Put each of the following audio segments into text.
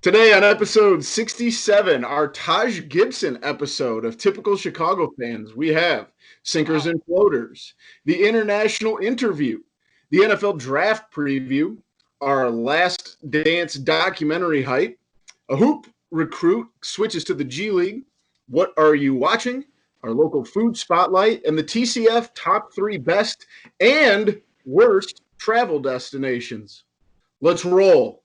Today on episode 67, our Taj Gibson episode of Typical Chicago Fans, we have Sinkers and Floaters, the international interview, the NFL draft preview, our last dance documentary hype, a hoop recruit switches to the G League, what are you watching, our local food spotlight, and the TCF top 3 best and worst travel destinations. Let's roll.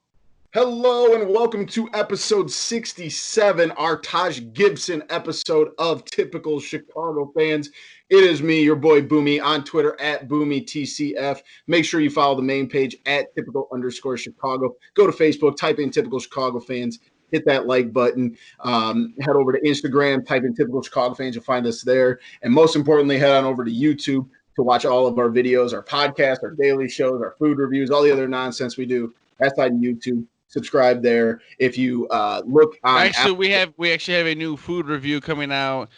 Hello and welcome to episode 67, our Taj Gibson episode of Typical Chicago Fans. It is me, your boy Boomy, on Twitter at BoomyTCF. Make sure you follow the main page at typical_Chicago. Go to Facebook, type in Typical Chicago Fans, hit that like button. Head over to Instagram, type in Typical Chicago Fans. You'll find us there. And most importantly, head on over to YouTube to watch all of our videos, our podcasts, our daily shows, our food reviews, all the other nonsense we do. That's on YouTube. Subscribe there. If you look on we actually have a new food review coming out.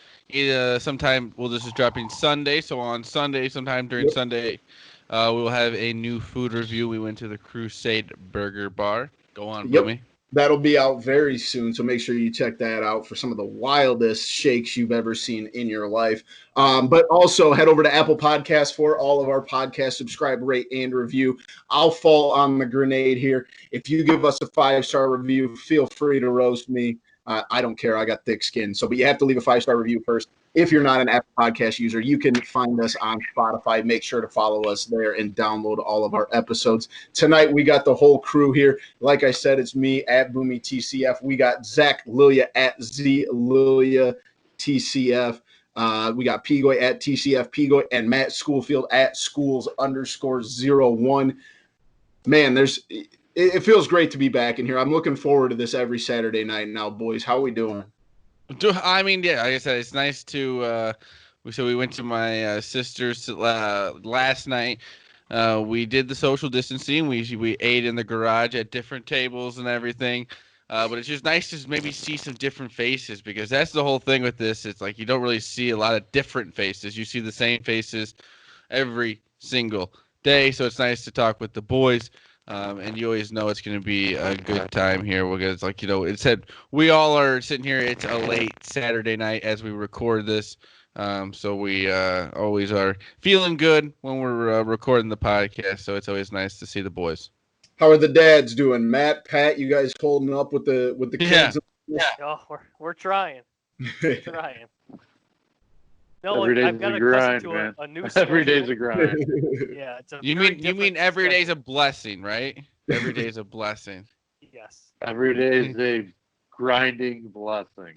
Sometime this is dropping Sunday. So on Sunday, sometime during Sunday, we'll have a new food review. We went to the Crusade Burger Bar. Go on, Boomy. That'll be out very soon, so make sure you check that out for some of the wildest shakes you've ever seen in your life. But also head over to Apple Podcasts for all of our podcasts. Subscribe, rate, and review. I'll fall on the grenade here. If you give us a 5-star review, feel free to roast me. I don't care. I got thick skin. But you have to leave a 5-star review first. If you're not an Apple Podcast user, you can find us on Spotify. Make sure to follow us there and download all of our episodes. Tonight, we got the whole crew here. Like I said, it's me at BoomyTCF. We got Zach Lilia at ZLiliaTCF. We got Pigoy at TCF Pigoy and Matt Schoolfield at Schools_01. Man, it feels great to be back in here. I'm looking forward to this every Saturday night now, boys. How are we doing? I mean, yeah, like I said, it's nice to we went to my sister's last night. We did the social distancing. We ate in the garage at different tables and everything. But it's just nice to maybe see some different faces, because that's the whole thing with this. It's like you don't really see a lot of different faces. You see the same faces every single day. So it's nice to talk with the boys. And you always know it's going to be a good time here. It's like, it said we all are sitting here. It's a late Saturday night as we record this. So we always are feeling good when we're recording the podcast. So it's always nice to see the boys. How are the dads doing? Matt, Pat, you guys holding up with the kids? Yeah. Oh, we're trying. Trying. No, I've got a grind, man. A new every day's a grind. Yeah, it's you mean every day's a blessing, right? Every day's a blessing. Yes. Every day is a grinding blessing.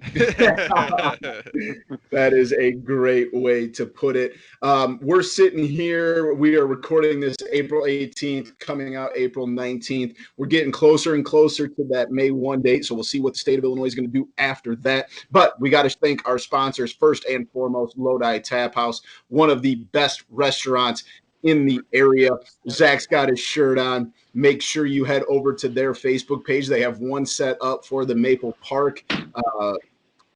That is a great way to put it. We're sitting here. We are recording this April 18th, coming out April 19th. We're getting closer and closer to that May 1 date, so we'll see what the state of Illinois is going to do after that. But we got to thank our sponsors, first and foremost, Lodi Tap House, one of the best restaurants in the area. Zach's got his shirt on. Make sure you head over to their Facebook page. They have one set up for the Maple Park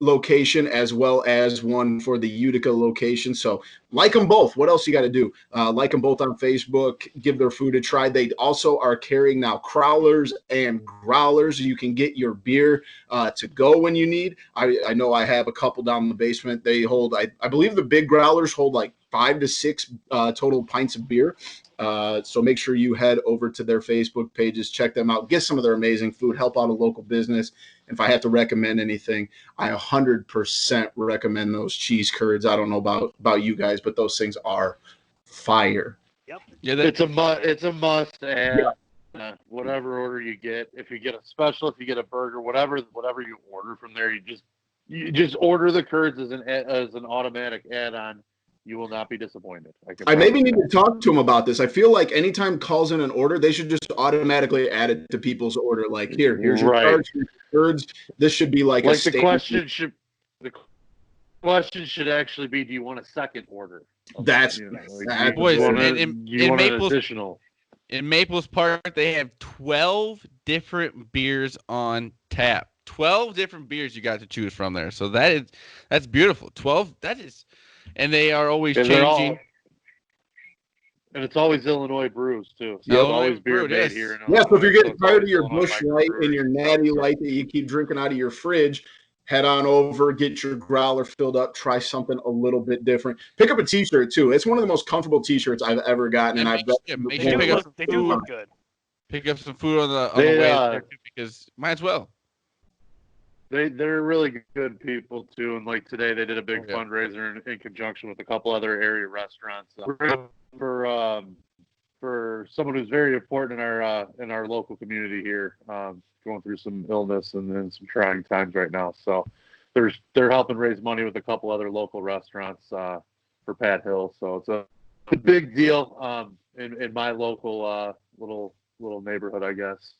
location, as well as one for the Utica location. So like them both. What else you got to do? Like them both on Facebook. Give their food a try. They also are carrying now crowlers and growlers. You can get your beer to go when you need. I know I have a couple down in the basement. They hold, I believe the big growlers hold like 5 to 6 total pints of beer. So make sure you head over to their Facebook pages, check them out, get some of their amazing food, help out a local business. And if I have to recommend anything, I 100% recommend those cheese curds. I don't know about you guys, but those things are fire. Yep. Yeah, it's a must. And whatever order you get, if you get a special, if you get a burger, whatever you order from there, you just order the curds as an automatic add-on. You will not be disappointed. I maybe need to talk to him about this. I feel like anytime calls in an order, they should just automatically add it to people's order. Like, here's your cards, here's your curds. This should be like a the question should actually be, do you want a second order? That's boys, in additional. In Maples Park, they have 12 different beers on tap. 12 different beers you got to choose from there. So that's beautiful. 12, that is. And they are always changing. And it's always Illinois brews, too. So Yep. it's always beer Brewed, made yes. here in Yeah, so if you're getting it's tired of always your Illinois Busch Light and your Natty Light that you keep drinking out of your fridge, head on over, get your growler filled up, try something a little bit different. Pick up a T-shirt, too. It's one of the most comfortable T-shirts I've ever gotten. And I've Make sure you They do look good. Pick up some food on the way there, because might as well. They're really good people too, and like today they did a big fundraiser in conjunction with a couple other area restaurants for someone who's very important in our local community here, going through some illness and some trying times right now. So they're helping raise money with a couple other local restaurants for Pat Hill. So it's a big deal in my local little neighborhood, I guess.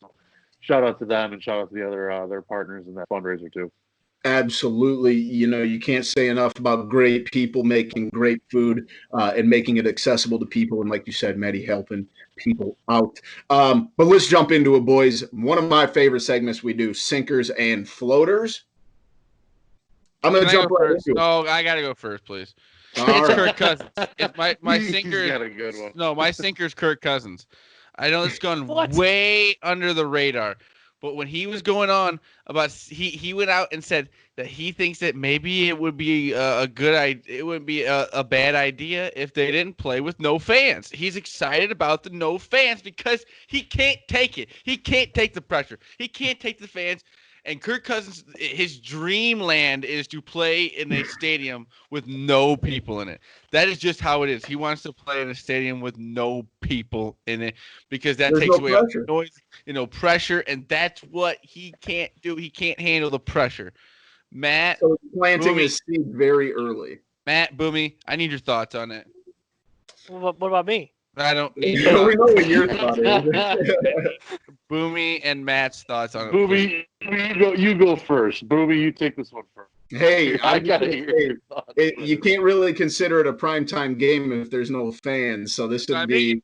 Shout out to them and shout out to the other their partners in that fundraiser too. Absolutely. You can't say enough about great people making great food and making it accessible to people. And like you said, Maddie, helping people out. But let's jump into it, boys. One of my favorite segments we do, sinkers and floaters. I'm going to jump right first. into it. No, I got to go first, please. All It's right. Kirk Cousins. It's my sinker. He's got a good one. No, my sinker's Kirk Cousins. I know it's gone What? way under the radar, but when he was going on about, he went out and said that he thinks that maybe it would be a good idea. It wouldn't be a bad idea if they didn't play with no fans. He's excited about the no fans because he can't take it. He can't take the pressure. He can't take the fans. And Kirk Cousins, his dreamland is to play in a stadium with no people in it. That is just how it is. He wants to play in a stadium with no people in it because that takes away all the noise, pressure, and that's what he can't do. He can't handle the pressure. Matt, so planting Boomy, his seed very early. Matt, Boomy, I need your thoughts on it. What about me? I don't need We know what your thought is. Boomy and Matt's thoughts on it. Booby, you go first. Booby, you take this one first. Hey, I gotta hear your thoughts. You can't really consider it a primetime game if there's no fans. So this is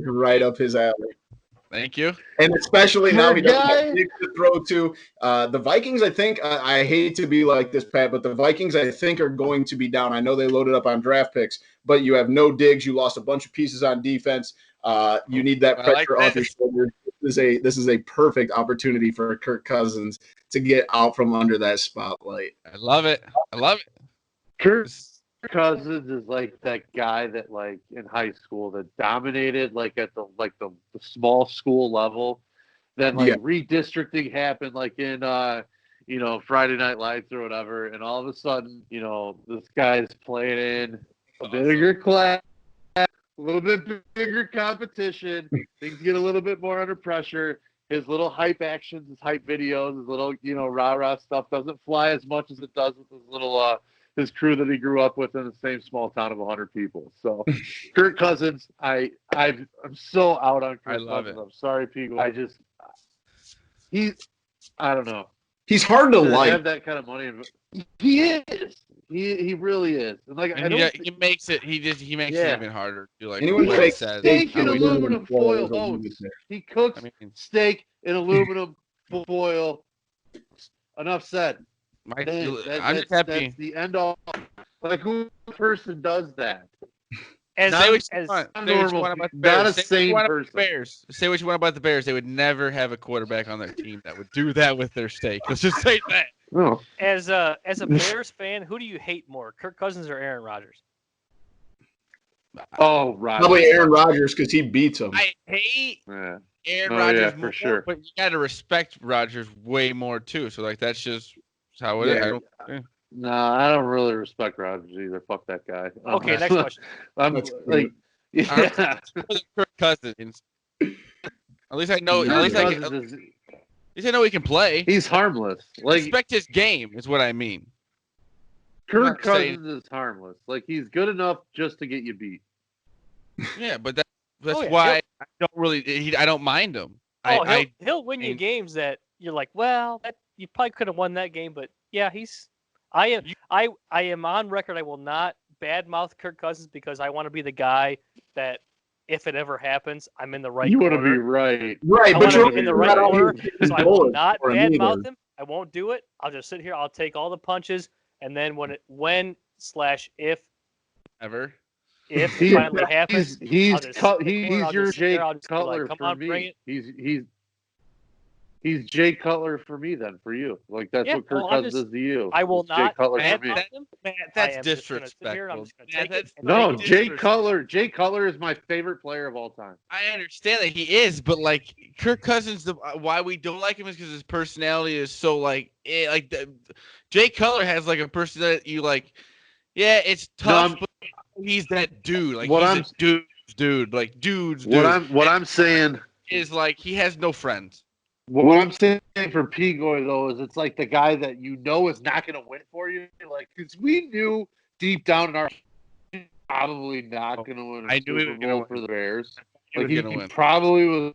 right up his alley. Thank you. And especially now he doesn't have to throw to. The Vikings, I think, I hate to be like this, Pat, but the Vikings, I think, are going to be down. I know they loaded up on draft picks, but you have no Diggs. You lost a bunch of pieces on defense. You need that pressure off your shoulders. This is a perfect opportunity for Kirk Cousins to get out from under that spotlight. I love it. Kirk Cousins is like that guy that, like, in high school that dominated, like, at the small school level. Then, like, redistricting happened, like, in Friday Night Lights or whatever, and all of a sudden, this guy's playing in a bigger class, a little bit bigger competition. Things get a little bit more under pressure. His little hype actions, his hype videos, his little, rah-rah stuff doesn't fly as much as it does with his little his crew that he grew up with in the same small town of 100 people. So, Kirk Cousins, I'm so out on Kirk Cousins. I love it. I'm sorry, people. I don't know. He's hard to like. Have that kind of money. He is. He really is. And like, he makes it. He makes it even harder. To, like, anyone like steak in aluminum foil oats. He cooks steak in aluminum foil. Enough said. I'm just happy. That's the end all. Like, who person does that? Say what you want about the Bears. Not a sane person. Say what you want about the Bears. They would never have a quarterback on their team that would do that with their steak. Let's just say that. Oh. As a Bears fan, who do you hate more, Kirk Cousins or Aaron Rodgers? Oh, Rodgers. Probably Aaron Rodgers because he beats him. I hate Aaron Rodgers more, for sure. but you got to respect Rodgers way more too. So like that's just how it is. No, I don't really respect Rodgers either. Fuck that guy. Okay, next question. I'm like, Kirk Cousins. At least I know. At least I know he can play. He's harmless. Like, respect his game is what I mean. Kirk Cousins is harmless. Like, he's good enough just to get you beat. Yeah, but that's why I don't really. I don't mind him. He'll win you games that you're like, well, you probably could have won that game, but yeah, I am on record. I will not badmouth Kirk Cousins because I want to be the guy that, if it ever happens, I'm in the right. You want to be right, but you're in the right corner. So I will not badmouth him. I won't do it. I'll just sit here. I'll take all the punches, and then when/if ever if it finally happens, he's your Jay I'll just be Cutler like, come for on, bring me. it. He's Jay Cutler for me then, for you. Like that's what Kirk Cousins is to you. I will It's Jay not Cutler for me. That's disrespectful. No, Jay Cutler is my favorite player of all time. I understand that he is, but like Kirk Cousins, why we don't like him is because his personality is so Jay Cutler has like a personality you like. Yeah, it's tough, but he's that dude. Like he's a dude. Like dudes. What I'm saying is like he has no friends. What I'm saying for Pigoy, though, is it's like the guy that you know is not going to win for you. Like, because we knew deep down in our probably not going to win a Super Bowl for the Bears. Like, he probably was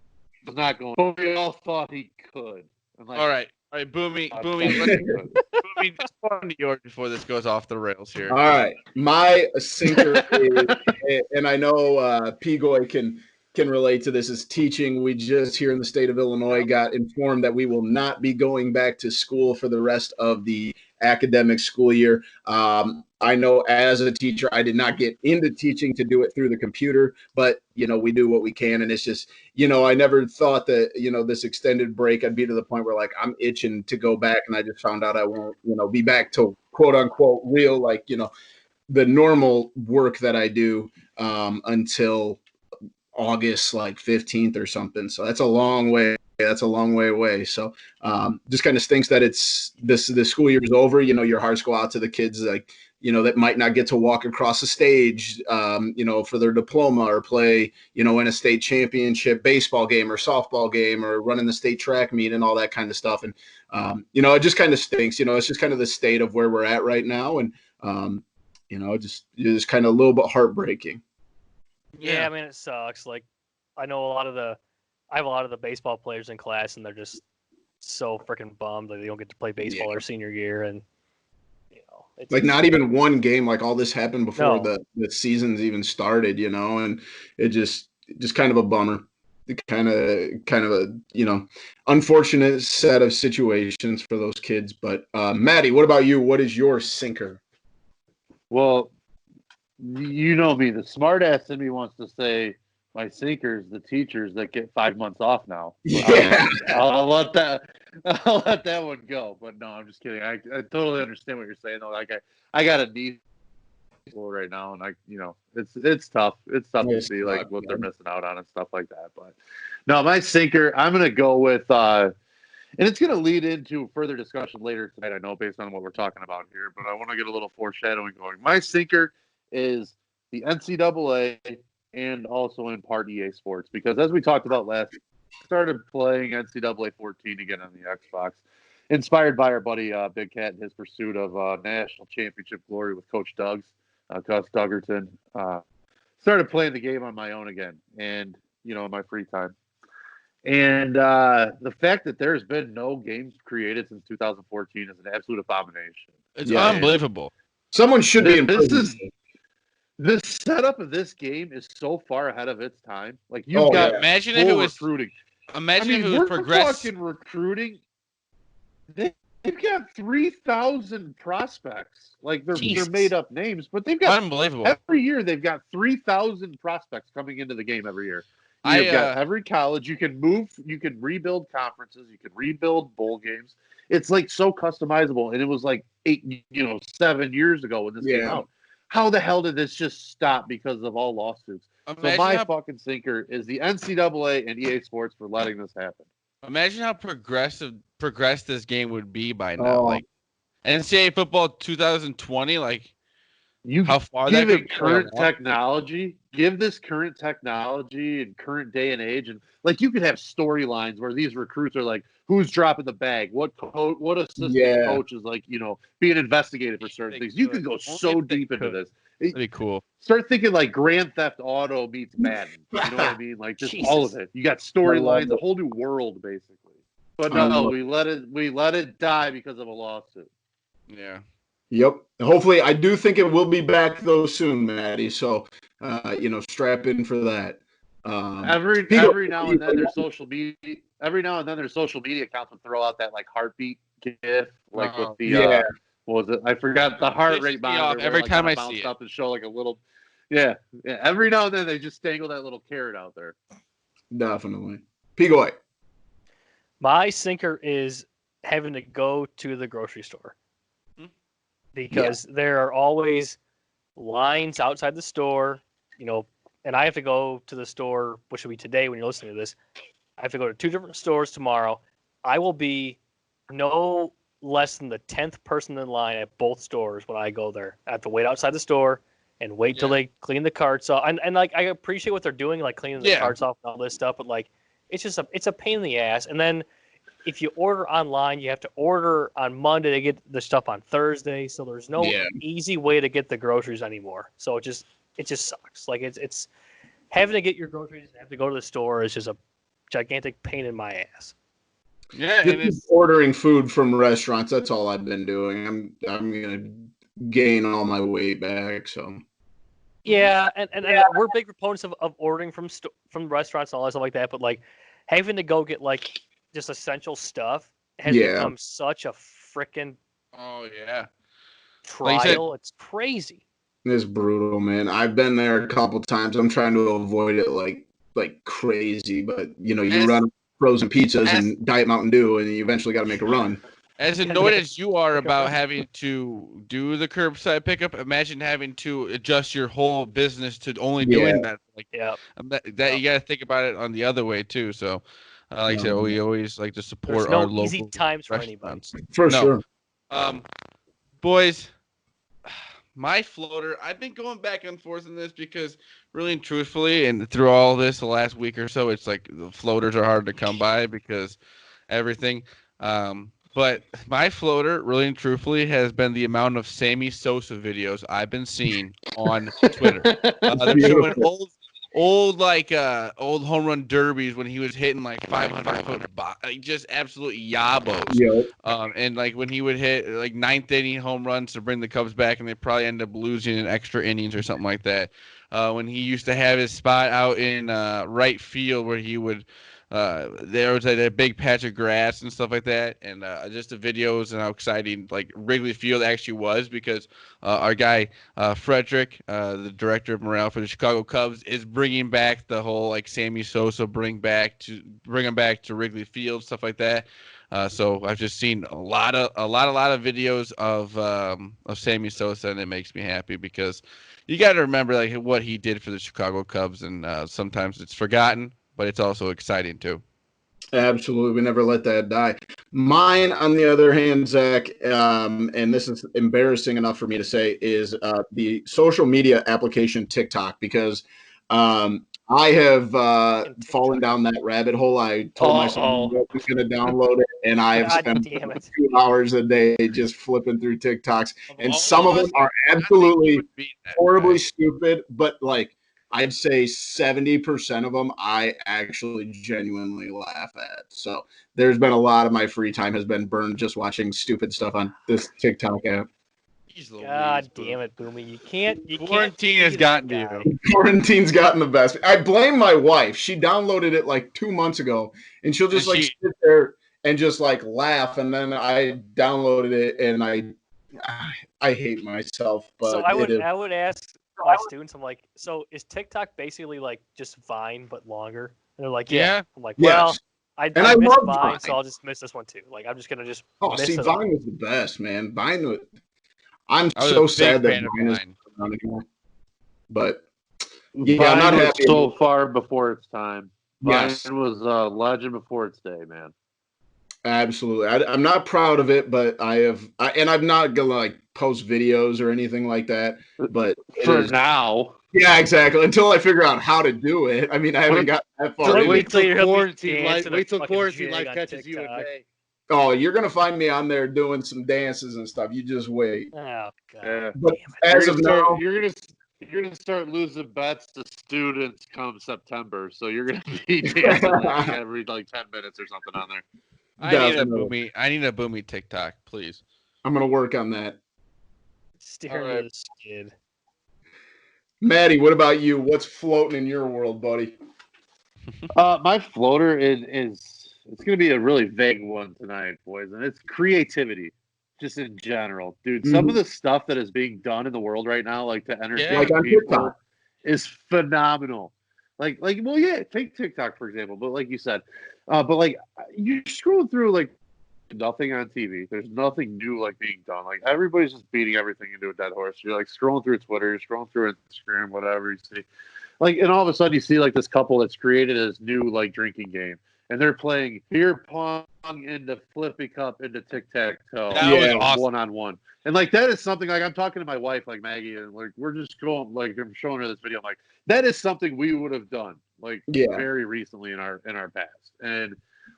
not going to. But we all thought he could. Like, all right, Boomy, Boomy, just on to yours before this goes off the rails here. All right, my sinker is, and I know Pigoy can relate to this, is teaching. We just here in the state of Illinois got informed that we will not be going back to school for the rest of the academic school year. I know as a teacher, I did not get into teaching to do it through the computer, but, we do what we can. And it's just, I never thought that, this extended break, I'd be to the point where like I'm itching to go back. And I just found out I won't, be back to quote unquote real, like, the normal work that I do until August 15th or something. So that's a long way. That's a long way away. So just kind of stinks that it's the school year is over. Your hearts go out to the kids that might not get to walk across the stage, for their diploma or play, in a state championship baseball game or softball game or running the state track meet and all that kind of stuff. And, it just kind of stinks. It's just kind of the state of where we're at right now. And, just kind of a little bit heartbreaking. Yeah, I mean, it sucks. Like, I know I have a lot of the baseball players in class, and they're just so freaking bummed that they don't get to play baseball their senior year. And, it's like not even one game, like all this happened before the season's even started, and it just kind of a bummer. Kind of a, unfortunate set of situations for those kids. But Maddie, what about you? What is your sinker? Well, you know me, the smart ass in me wants to say my sinkers, the teachers that get 5 months off now. Yeah. I'll let that one go. But no, I'm just kidding. I totally understand what you're saying though. Like I got a niece right now, and it's tough. It's tough to see like what they're missing out on and stuff like that. But no, my sinker, I'm gonna go with and it's going to lead into further discussion later tonight, I know, based on what we're talking about here. But I want to get a little foreshadowing going. My sinker is the NCAA and also in part EA Sports. Because as we talked about last, started playing NCAA 14 again on the Xbox, inspired by our buddy Big Cat in his pursuit of national championship glory with Coach Gus Duggerton. Started playing the game on my own again and, in my free time. And the fact that there's been no games created since 2014 is an absolute abomination. It's unbelievable. Someone should be in prison. The setup of this game is so far ahead of its time. Like you've got imagine if it was recruiting. Imagine if it was progressed. Talking recruiting. They've got 3,000 prospects. Like they're made up names, but they've got unbelievable. Every year they've got 3,000 prospects coming into the game every year. You've got every college. You can move. You can rebuild conferences. You can rebuild bowl games. It's like so customizable. And it was like 7 years ago when this came out. How the hell did this just stop because of all lawsuits? So my fucking sinker is the NCAA and EA Sports for letting this happen. Imagine how progressed this game would be by now. Like NCAA football 2020, like how far give that it current technology. Give this current technology and current day and age, and like you could have storylines where these recruits are like, who's dropping the bag, what assistant coach is like, being investigated for certain things. You could go so deep into this. That'd be cool. Start thinking like Grand Theft Auto meets Madden. You know what I mean? Like just all of it. You got storylines, a whole new world basically. But no, we let it die because of a lawsuit. Yeah. Yep. Hopefully, I do think it will be back though soon, Maddie. So, strap in for that. Every now and then, their social media accounts would throw out that like heartbeat gif, like with the what was it? I forgot the heart rate monitor. Every time I see it, up and show like a little, Yeah. Every now and then they just dangle that little carrot out there. Definitely. Pigoy. My sinker is having to go to the grocery store because there are always lines outside the store, and I have to go to the store, which will be today when you're listening to this. I have to go to 2 different stores tomorrow. I will be no less than the 10th person in line at both stores when I go there. I have to wait outside the store and wait till they clean the carts off. And like, I appreciate what they're doing, like cleaning the carts off and all this stuff, but like, it's a pain in the ass. And then if you order online, you have to order on Monday to get the stuff on Thursday. So there's no easy way to get the groceries anymore. So it just sucks. Like it's having to get your groceries and have to go to the store is just a gigantic pain in my ass. Yeah, and it's ordering food from restaurants. That's all I've been doing. I'm gonna gain all my weight back. So yeah, and we're big proponents of ordering from restaurants and all that stuff like that. But like having to go get like just essential stuff has become such a freaking trial. It's crazy. It's brutal, man. I've been there a couple times. I'm trying to avoid it like crazy, but you run frozen pizzas and Diet Mountain Dew, and you eventually got to make a run. As annoyed as you are about having to do the curbside pickup, imagine having to adjust your whole business to only doing that. Like, that you got to think about it on the other way too. So, like I said, we always like to support our local easy times for anybody. For sure. Boys, my floater, I've been going back and forth on this because really and truthfully, and through all this the last week or so, it's like the floaters are hard to come by because everything. But my floater, really and truthfully, has been the amount of Sammy Sosa videos I've been seeing on Twitter. They're showing old home run derbies when he was hitting like 500-foot, like just absolute yabos. Yeah. And like when he would hit like 9th inning home runs to bring the Cubs back, and they probably end up losing in extra innings or something like that. When he used to have his spot out in right field where he would. There was a big patch of grass and stuff like that, and just the videos and how exciting like Wrigley Field actually was because our guy Frederick, the director of morale for the Chicago Cubs, is bringing back the whole like Sammy Sosa bring him back to Wrigley Field, stuff like that. So I've just seen a lot of videos of Sammy Sosa, and it makes me happy because you got to remember like what he did for the Chicago Cubs, and sometimes it's forgotten. But it's also exciting, too. Absolutely. We never let that die. Mine, on the other hand, Zach, and this is embarrassing enough for me to say, is the social media application TikTok, because I have fallen down that rabbit hole. I told myself I was going to download it, and I have spent 2 hours a day just flipping through TikToks. And some of them are absolutely horribly stupid, but like, I'd say 70% of them I actually genuinely laugh at. So there's been a lot of my free time has been burned just watching stupid stuff on this TikTok app. God damn it, Boomy. You can't. Quarantine has gotten to you. Quarantine's gotten the best. I blame my wife. She downloaded it like 2 months ago, and she'll just sit there and just like laugh. And then I downloaded it, and I hate myself. But so I would ask my students, I'm like, so is TikTok basically like just Vine but longer? And they're like, yeah. I'm like, well, I miss Vine, so I'll just miss this one too. Like, I'm just gonna just. See, Vine was the best, man. Vine was. I'm so sad that Vine is not anymore. But Vine I'm not happy. So far before its time. Vine was a legend before its day, man. Absolutely. I'm not proud of it, but I'm not gonna like post videos or anything like that. But for now. Yeah, exactly. Until I figure out how to do it. I mean, I haven't got that far. Wait till quarantine life catches you in May. Oh, you're gonna find me on there doing some dances and stuff. You just wait. Oh God. But as of now, you're gonna start losing bets to students come September. So you're gonna be dancing like every like 10 minutes or something on there. I need a Boomy TikTok, please. I'm gonna work on that. Staring at the skid. Maddie, what about you? What's floating in your world, buddy? My floater is it's gonna be a really vague one tonight, boys, and it's creativity, just in general, dude. Some of the stuff that is being done in the world right now, like to entertain people, is phenomenal. Well, yeah, take TikTok for example, but like you said, but like you scroll through like nothing on TV. There's nothing new like being done. Like everybody's just beating everything into a dead horse. You're like scrolling through Twitter, you're scrolling through Instagram, whatever you see. Like, and all of a sudden you see like this couple that's created this new like drinking game, and they're playing beer pong into flippy cup into tic-tac-toe. That was awesome. 1-on-1. And like that is something like I'm talking to my wife, like Maggie, and like we're just going like I'm showing her this video. I'm like, that is something we would have done like very recently in our past. And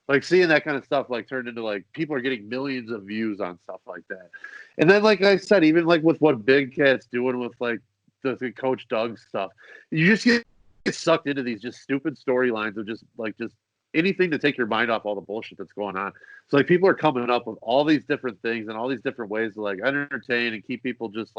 like seeing that kind of stuff like turned into like people are getting millions of views on stuff like that. And then like I said, even like with what Big Cat's doing with like the Coach Doug stuff, you just get sucked into these just stupid storylines of just anything to take your mind off all the bullshit that's going on. So like people are coming up with all these different things and all these different ways to like entertain and keep people just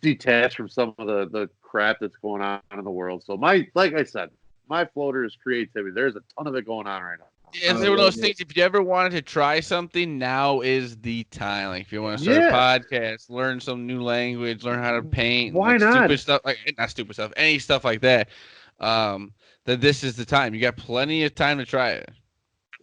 detached from some of the crap that's going on in the world. So like I said, my floater is creativity. There's a ton of it going on right now. It's one of those things. If you ever wanted to try something, now is the time. Like if you want to start a podcast, learn some new language, learn how to paint, why not? Stupid stuff, like not stupid stuff, any stuff like that. That this is the time. You got plenty of time to try it.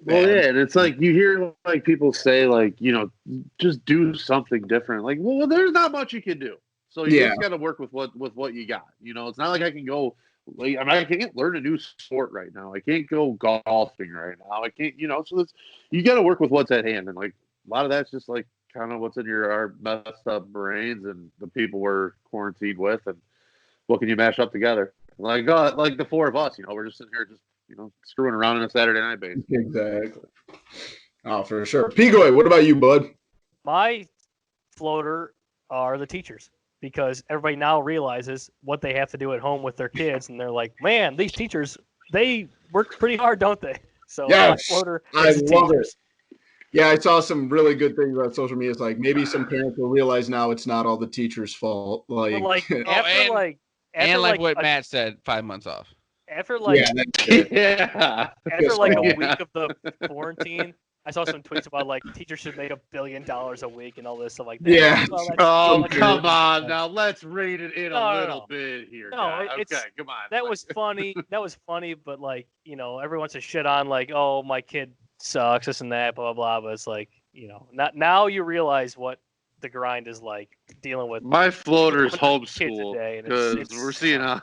Well, yeah, and it's like you hear like people say like, you know, just do something different. Like, well, there's not much you can do. So you just got to work with what you got. You know, it's not like I can go. Like, I mean, I can't learn a new sport right now. I can't go golfing right now. I can't, you know. So you got to work with what's at hand, and like a lot of that's just like kind of what's in our messed up brains and the people we're quarantined with, and what can you mash up together? Like the four of us, you know, we're just sitting here just, you know, screwing around on a Saturday night basis. Exactly. Oh, for sure. Pigoy, what about you, bud? My floater are the teachers, because everybody now realizes what they have to do at home with their kids, and they're like, man, these teachers, they work pretty hard, don't they? So my floater is I love teachers. it. Yeah, I saw some really good things about social media. It's like maybe some parents will realize now it's not all the teachers' fault. Like, after what Matt said, 5 months off. After like yeah. After like a week of the quarantine, I saw some tweets about like teachers should make $1 billion a week and all this stuff like that. Yeah. Oh, come on. Now let's rein it in a little bit here. No, okay, come on. That was funny. That was funny, but like, you know, everyone wants to shit on like, oh, my kid sucks, this and that, blah, blah, blah. But it's like, you know, now you realize what the grind is like dealing with. My floater's homeschool because we're seeing how.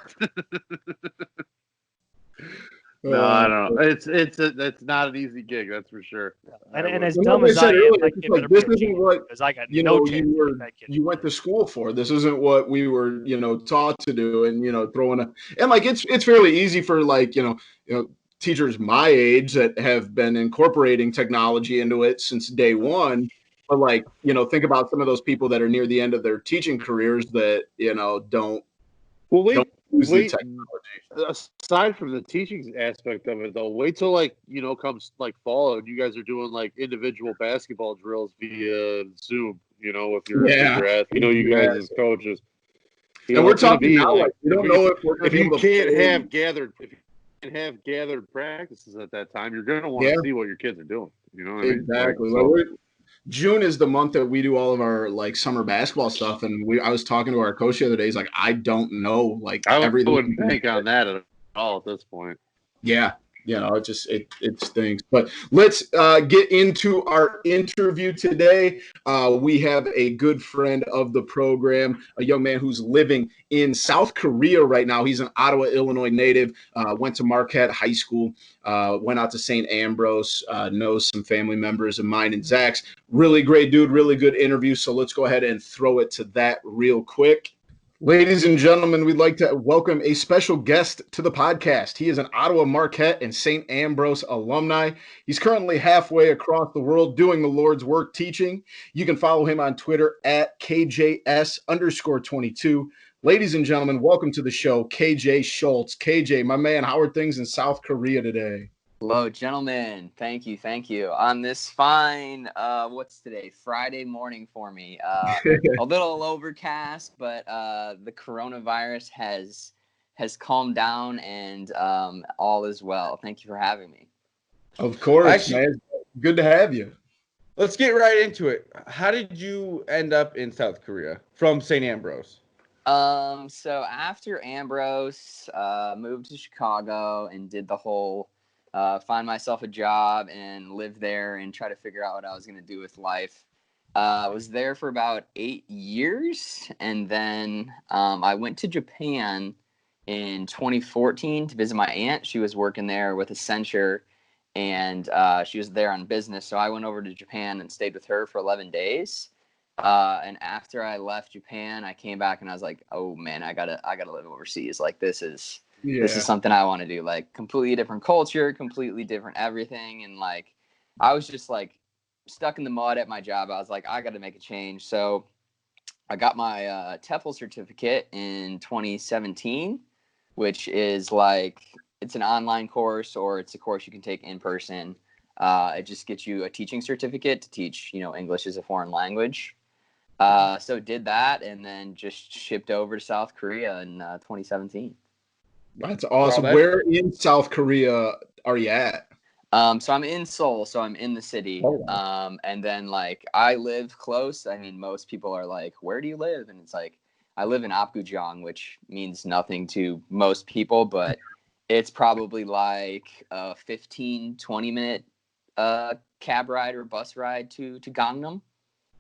No, I don't know. It's not an easy gig, that's for sure. And as dumb as I am, I can't this isn't what I got you know you went to school for. This isn't what we were, you know, taught to do, and you know, and like it's fairly easy for like you know teachers my age that have been incorporating technology into it since day one. But like, you know, think about some of those people that are near the end of their teaching careers that, you know, don't use the technology. Aside from the teaching aspect of it, though, wait till like, you know, comes like fall and you guys are doing like individual basketball drills via Zoom, you know, with your you know, you guys as coaches. And we're talking now, like, we don't know if you can't have gathered practices at that time, you're going to want to see what your kids are doing. You know what I mean? Exactly. June is the month that we do all of our like summer basketball stuff, and I was talking to our coach the other day. He's like, I don't know, like everything. I wouldn't bank on that at all at this point. Yeah, you know, it stinks. But let's get into our interview today. We have a good friend of the program, a young man who's living in South Korea right now. He's an Ottawa, Illinois native, went to Marquette High School, went out to St. Ambrose, knows some family members of mine and Zach's. Really great dude, really good interview. So let's go ahead and throw it to that real quick. Ladies and gentlemen, we'd like to welcome a special guest to the podcast. He is an Ottawa, Marquette, and St. Ambrose alumni. He's currently halfway across the world doing the Lord's work teaching. You can follow him on Twitter at KJS_22. Ladies and gentlemen, welcome to the show, KJ Schultz. KJ, my man, how are things in South Korea today? Hello, gentlemen. Thank you. On this fine, what's today? Friday morning for me. A little overcast, but the coronavirus has calmed down and all is well. Thank you for having me. Of course, man. Good to have you. Let's get right into it. How did you end up in South Korea from St. Ambrose? So after Ambrose, moved to Chicago and did the whole find myself a job and live there and try to figure out what I was going to do with life. I was there for about 8 years, and then I went to Japan in 2014 to visit my aunt. She was working there with Accenture, and she was there on business. So I went over to Japan and stayed with her for 11 days. And after I left Japan, I came back and I was like, oh man, I gotta live overseas. Like this is something I want to do. Like completely different culture, completely different everything. And like, I was just like stuck in the mud at my job. I was like, I got to make a change. So I got my TEFL certificate in 2017, which is like, it's an online course or it's a course you can take in person. It just gets you a teaching certificate to teach, English as a foreign language. So did that and then just shipped over to South Korea in 2017. That's awesome. Wow, Where in South Korea are you at? So I'm in Seoul, so I'm in the city. Oh, wow. And then like I live close. I mean, most people are like, where do you live? And it's like, I live in Apgujeong, which means nothing to most people, but it's probably like a 15, 20-minute cab ride or bus ride to Gangnam.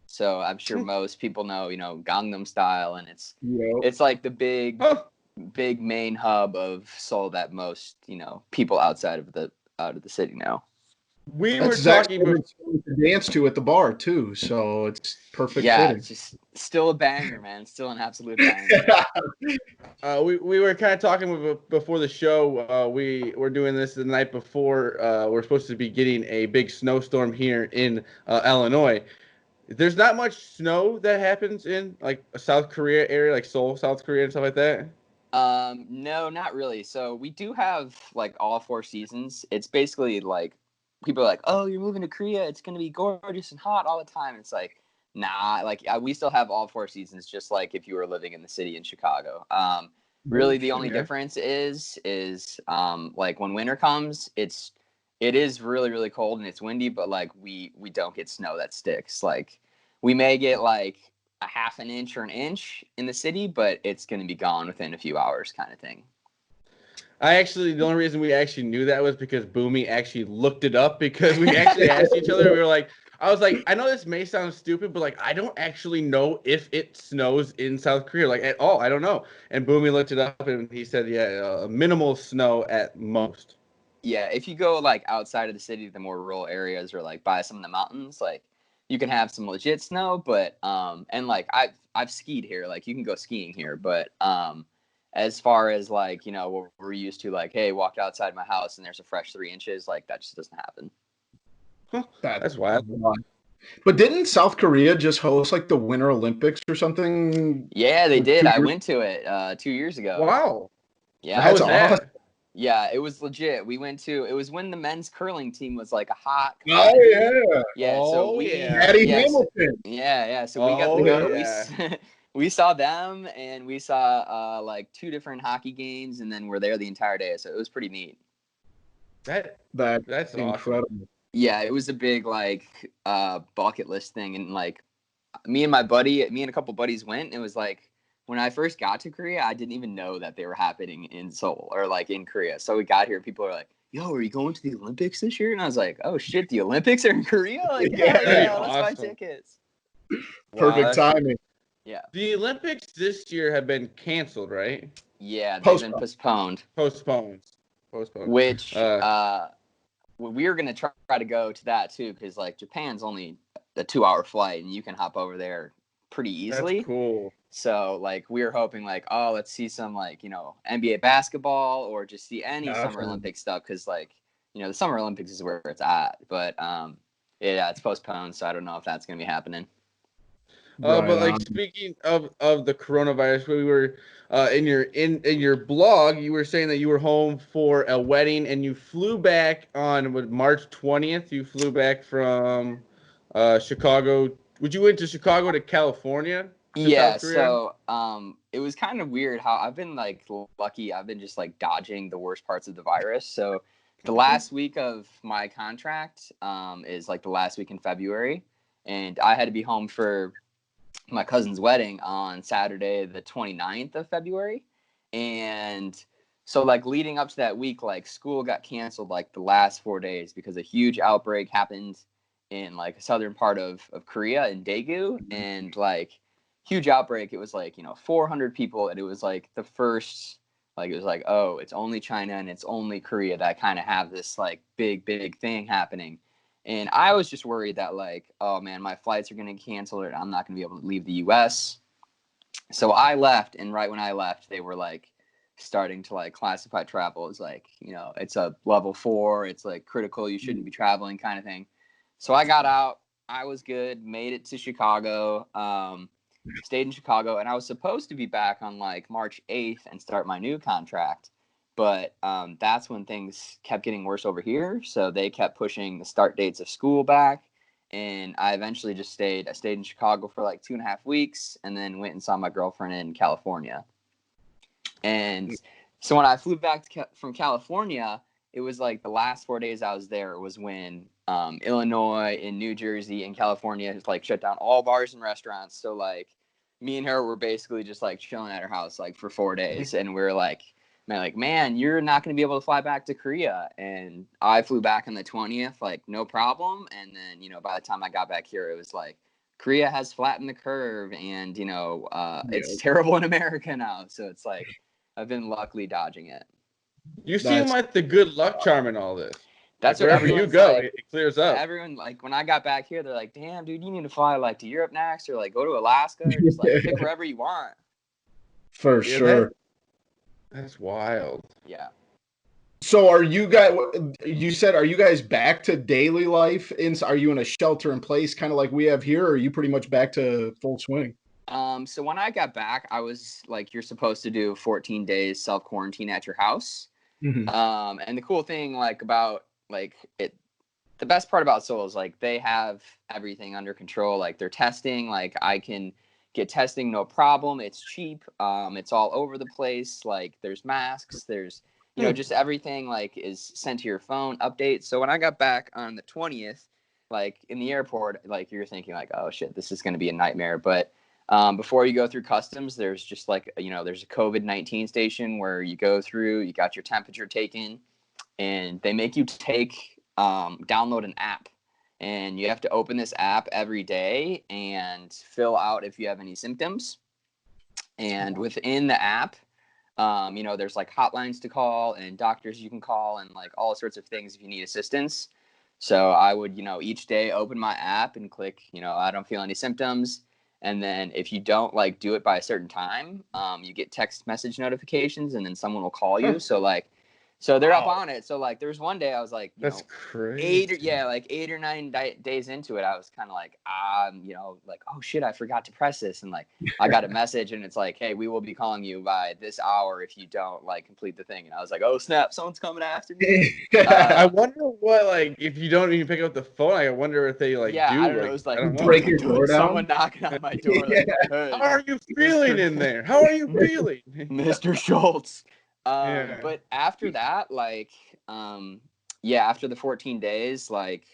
So I'm sure most people know, Gangnam Style, and it's like the big main hub of Seoul that most, people outside of the city know. We That's were talking to dance to at the bar too, so it's perfect fitting. It's just still a banger, man. Still an absolute banger. we were kind of talking before the show. We were doing this the night before. We're supposed to be getting a big snowstorm here in Illinois. There's not much snow that happens in like a South Korea area, like Seoul, South Korea, and stuff like that. No, not really. So we do have like all 4 seasons. It's basically like people are like, "Oh, you're moving to Korea. It's gonna be gorgeous and hot all the time." It's like, nah. Like we still have all 4 seasons, just like if you were living in the city in Chicago. Really, the only difference is like when winter comes, it is really really cold and it's windy, but like we don't get snow that sticks. Like we may get like a half an inch or an inch in the city, but it's going to be gone within a few hours kind of thing. The only reason we actually knew that was because Boomy actually looked it up because we actually asked each other. We were like, I was like, I know this may sound stupid, but like, I don't actually know if it snows in South Korea, like at all. I don't know. And Boomy looked it up and he said, yeah, minimal snow at most. Yeah. If you go like outside of the city, the more rural areas or like by some of the mountains, like you can have some legit snow, but, and like I've skied here, like you can go skiing here, but, as far as like, what we're used to, like, hey, walk outside my house and there's a fresh 3 inches, like that just doesn't happen. Huh, that's wild. But didn't South Korea just host like the Winter Olympics or something? Yeah, they did. I went to it 2 years ago. Wow. Yeah, That's awesome. Yeah, it was legit. We went to. It was when the men's curling team was like a hot. Oh yeah. Yeah. So we. Patty Hamilton. Yeah. So we got to go. Yeah. We saw them, and we saw like 2 different hockey games, and then we're there the entire day. So it was pretty neat. That's incredible. Awesome. Yeah, it was a big like bucket list thing, and like me and a couple buddies went. And it was like when I first got to Korea, I didn't even know that they were happening in Seoul or like in Korea. So we got here, people are like, "Yo, are you going to the Olympics this year?" And I was like, "Oh shit, the Olympics are in Korea!" Like, yeah, let's buy tickets. Perfect timing. Yeah. The Olympics this year have been canceled, right? Yeah, they've been postponed. Postponed. Which we were gonna try to go to that too, because like Japan's only a 2-hour flight, and you can hop over there pretty easily. That's cool. So like we were hoping like, oh, let's see some like NBA basketball or just see any Summer Olympic stuff, because like the Summer Olympics is where it's at, but it's postponed, so I don't know if that's gonna be happening. But like speaking of the coronavirus, we were in your blog, you were saying that you were home for a wedding and you flew back on March 20th. You flew back from Chicago. Would you went to Chicago to California? Yeah, so it was kind of weird how I've been like lucky. I've been just like dodging the worst parts of the virus. So the last week of my contract is like the last week in February, and I had to be home for my cousin's wedding on Saturday, the 29th of February. And so like leading up to that week, like school got canceled like the last 4 days because a huge outbreak happened in like a southern part of Korea in Daegu. And like huge outbreak. It was like, 400 people. And it was like the first, like, it was like, oh, it's only China and it's only Korea that kind of have this like big thing happening. And I was just worried that like, oh man, my flights are going to get canceled or I'm not going to be able to leave the US. So I left, and right when I left, they were like starting to like classify travel as like, it's a level 4, it's like critical, you shouldn't be traveling kind of thing. So I got out, I was good, made it to Chicago, stayed in Chicago, and I was supposed to be back on like March 8th and start my new contract. But that's when things kept getting worse over here. So they kept pushing the start dates of school back. And I eventually just stayed. I stayed in Chicago for like 2.5 weeks and then went and saw my girlfriend in California. And so when I flew back from California, it was like the last 4 days I was there was when Illinois and New Jersey and California just like shut down all bars and restaurants. So like me and her were basically just like chilling at her house like for 4 days. And we were like, man, you're not going to be able to fly back to Korea. And I flew back on the 20th, like no problem. And then, by the time I got back here, it was like Korea has flattened the curve and, it's terrible in America now. So it's like, I've been luckily dodging it. You seem like the good luck charm in all this. That's like, what wherever you go, like, it clears up. Everyone, like, when I got back here, they're like, damn, dude, you need to fly, like, to Europe next or, like, go to Alaska or just, like, pick wherever you want. For sure. That's wild. Yeah. So are you guys back to daily life? Are you in a shelter in place kind of like we have here, or are you pretty much back to full swing? So when I got back, I was like, you're supposed to do 14 days self-quarantine at your house. Mm-hmm. And the cool thing like about like it, the best part about Seoul is like they have everything under control. Like they're testing, like I can get testing no problem. It's cheap. It's all over the place. Like there's masks, there's just everything like is sent to your phone, updates. So when I got back on the 20th, like in the airport, like you're thinking like, oh shit, this is going to be a nightmare. But before you go through customs, there's just like, there's a COVID-19 station where you go through, you got your temperature taken, and they make you download an app. And you have to open this app every day and fill out if you have any symptoms. And within the app, there's like hotlines to call and doctors you can call and like all sorts of things if you need assistance. So I would, each day open my app and click, I don't feel any symptoms. And then if you don't like do it by a certain time, you get text message notifications and then someone will call you. So they're up on it. So like there's one day I was like, that's crazy. 8 or 9 days into it, I was kind of like, like, oh shit, I forgot to press this. And like, I got a message and it's like, hey, we will be calling you by this hour if you don't like complete the thing. And I was like, oh snap, someone's coming after me. I wonder what, like, if you don't even pick up the phone, I wonder if they like do. I don't know. It was like break your door down. Someone knocking on my door. Like, hey, how are you feeling in there? How are you feeling? Mr. Schultz. But after that, like, after the 14 days, like,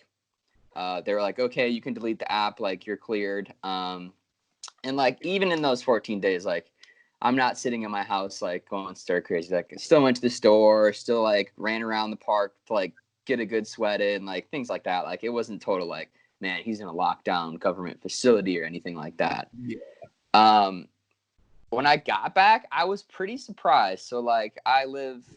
they were like, okay, you can delete the app, like, you're cleared. And like, even in those 14 days, like, I'm not sitting in my house, like, going stir crazy. Like, I still went to the store, still, like, ran around the park to, like, get a good sweat in, like, things like that. Like, it wasn't total, like, man, he's in a lockdown government facility or anything like that. Yeah. When I got back, I was pretty surprised. So, like, I live,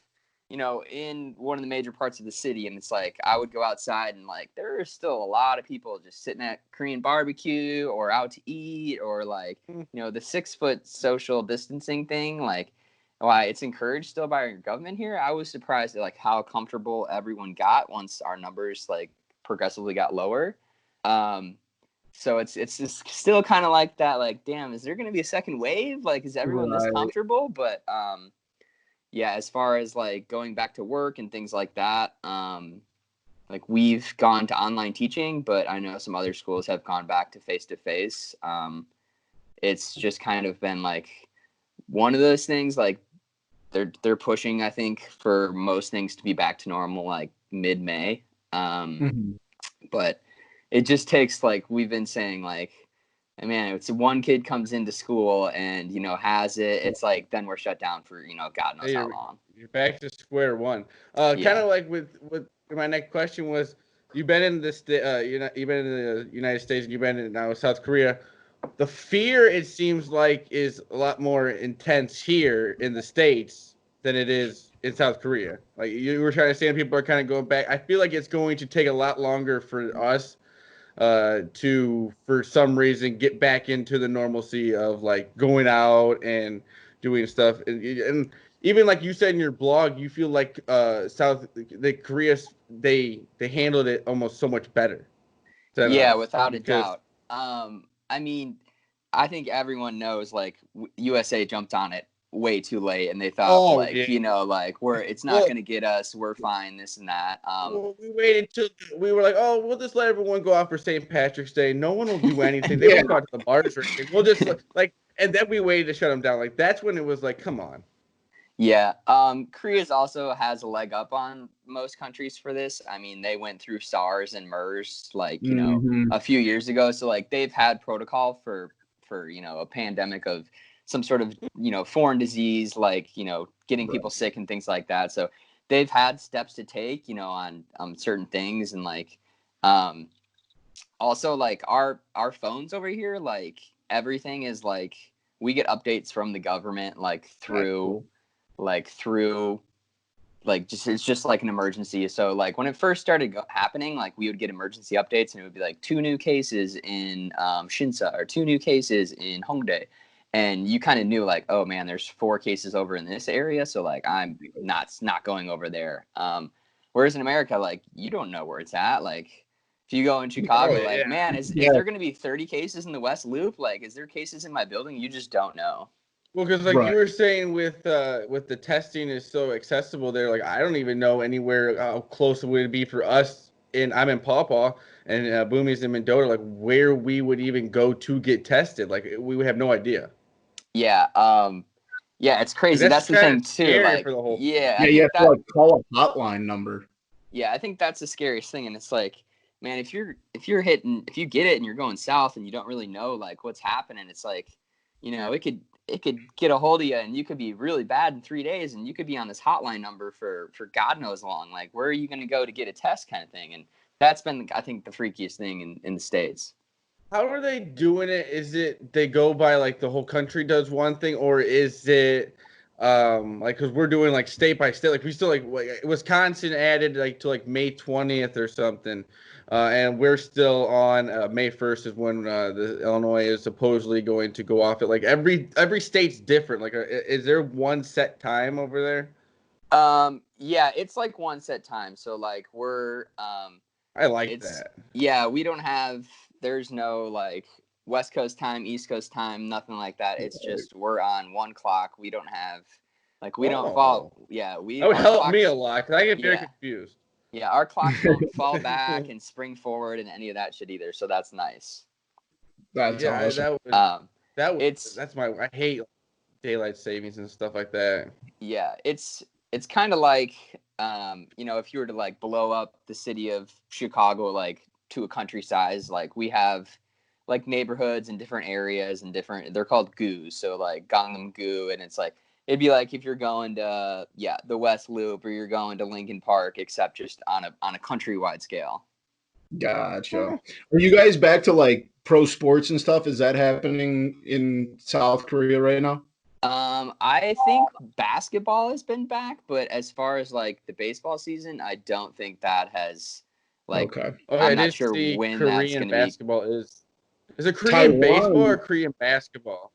in one of the major parts of the city, and it's like I would go outside and, like, there are still a lot of people just sitting at Korean barbecue or out to eat or, like, the 6-foot social distancing thing, like, why it's encouraged still by our government here. I was surprised at, like, how comfortable everyone got once our numbers, like, progressively got lower. So it's just still kind of like that, like, damn, is there going to be a second wave? Like, is everyone this comfortable? But, as far as, like, going back to work and things like that, like, we've gone to online teaching, but I know some other schools have gone back to face-to-face. It's just kind of been, like, one of those things, like, they're pushing, I think, for most things to be back to normal, like, mid-May. But it just takes, like, we've been saying, like, And man, it's one kid comes into school and has it. It's like then we're shut down for God knows how long. You're back to square one. Kind of like with my next question was, you've been in this you've been in the United States and you've been in now South Korea. The fear, it seems like, is a lot more intense here in the States than it is in South Korea. Like you were trying to say, people are kind of going back. I feel like it's going to take a lot longer for us to, for some reason, get back into the normalcy of like going out and doing stuff. And even like you said in your blog, you feel like the Korea, they handled it almost so much better. Yeah, without a doubt. I mean, I think everyone knows like USA jumped on it way too late, and they thought it's not going to get us. We're fine, this and that. We waited till we were like, oh, we'll just let everyone go out for St. Patrick's Day. No one will do anything. They won't go out to the bars or anything. We'll just and then we waited to shut them down. Like that's when it was like, come on. Yeah. Korea's also has a leg up on most countries for this. I mean, they went through SARS and MERS a few years ago. So like they've had protocol for a pandemic of some sort of, foreign disease, like, getting people sick and things like that. So they've had steps to take, on certain things. And like, also like our phones over here, like everything is like, we get updates from the government, it's just like an emergency. So like when it first started happening, like we would get emergency updates and it would be like 2 new cases in Shinsa or 2 new cases in Hongdae. And you kind of knew like, oh man, there's 4 cases over in this area. So like, I'm not going over there. Whereas in America, like you don't know where it's at. Like if you go in Chicago, man, is there going to be 30 cases in the West Loop? Like, is there cases in my building? You just don't know. Well, because like you were saying with the testing is so accessible there, like I don't even know anywhere how close it would be for us. I'm in Paw Paw and Boomy's in Mendota, like where we would even go to get tested. Like we would have no idea. Yeah. Yeah, it's crazy. That's the thing too. Like, for the whole you have to like call a hotline number. Yeah, I think that's the scariest thing. And it's like, man, if you get it and you're going south and you don't really know like what's happening, it's like, it could get a hold of you and you could be really bad in 3 days and you could be on this hotline number for God knows long. Like, where are you going to go to get a test kind of thing? And that's been, I think, the freakiest thing in the States. How are they doing it? Is it they go by like the whole country does one thing, or is it like because we're doing like state by state, like we still like Wisconsin added like to like May 20th or something, and we're still on May 1st is when the Illinois is supposedly going to go off it. Like every state's different. Like is there one set time over there? Yeah, it's like one set time. So like we're I like that. Yeah, we don't have. There's no like West Coast time, East Coast time, nothing like that. It's just we're on 1 clock. We don't have don't fall. Yeah, that would help me a lot because I get very confused. Yeah, our clocks don't fall back and spring forward and any of that shit either. So that's nice. That's awesome. I hate daylight savings and stuff like that. Yeah, it's kind of like if you were to like blow up the city of Chicago like to a country size, like we have like neighborhoods in different areas and they're called goos, so like Gangnam-gu, and it's like it'd be like if you're going to the West Loop or you're going to Lincoln Park, except just on a countrywide scale. Gotcha. Are you guys back to like pro sports and stuff? Is that happening in South Korea right now? I think basketball has been back, but as far as like the baseball season, I don't think that has like. Okay. I'm not sure when Korean that's going to be. Basketball is it Korean baseball or Korean basketball?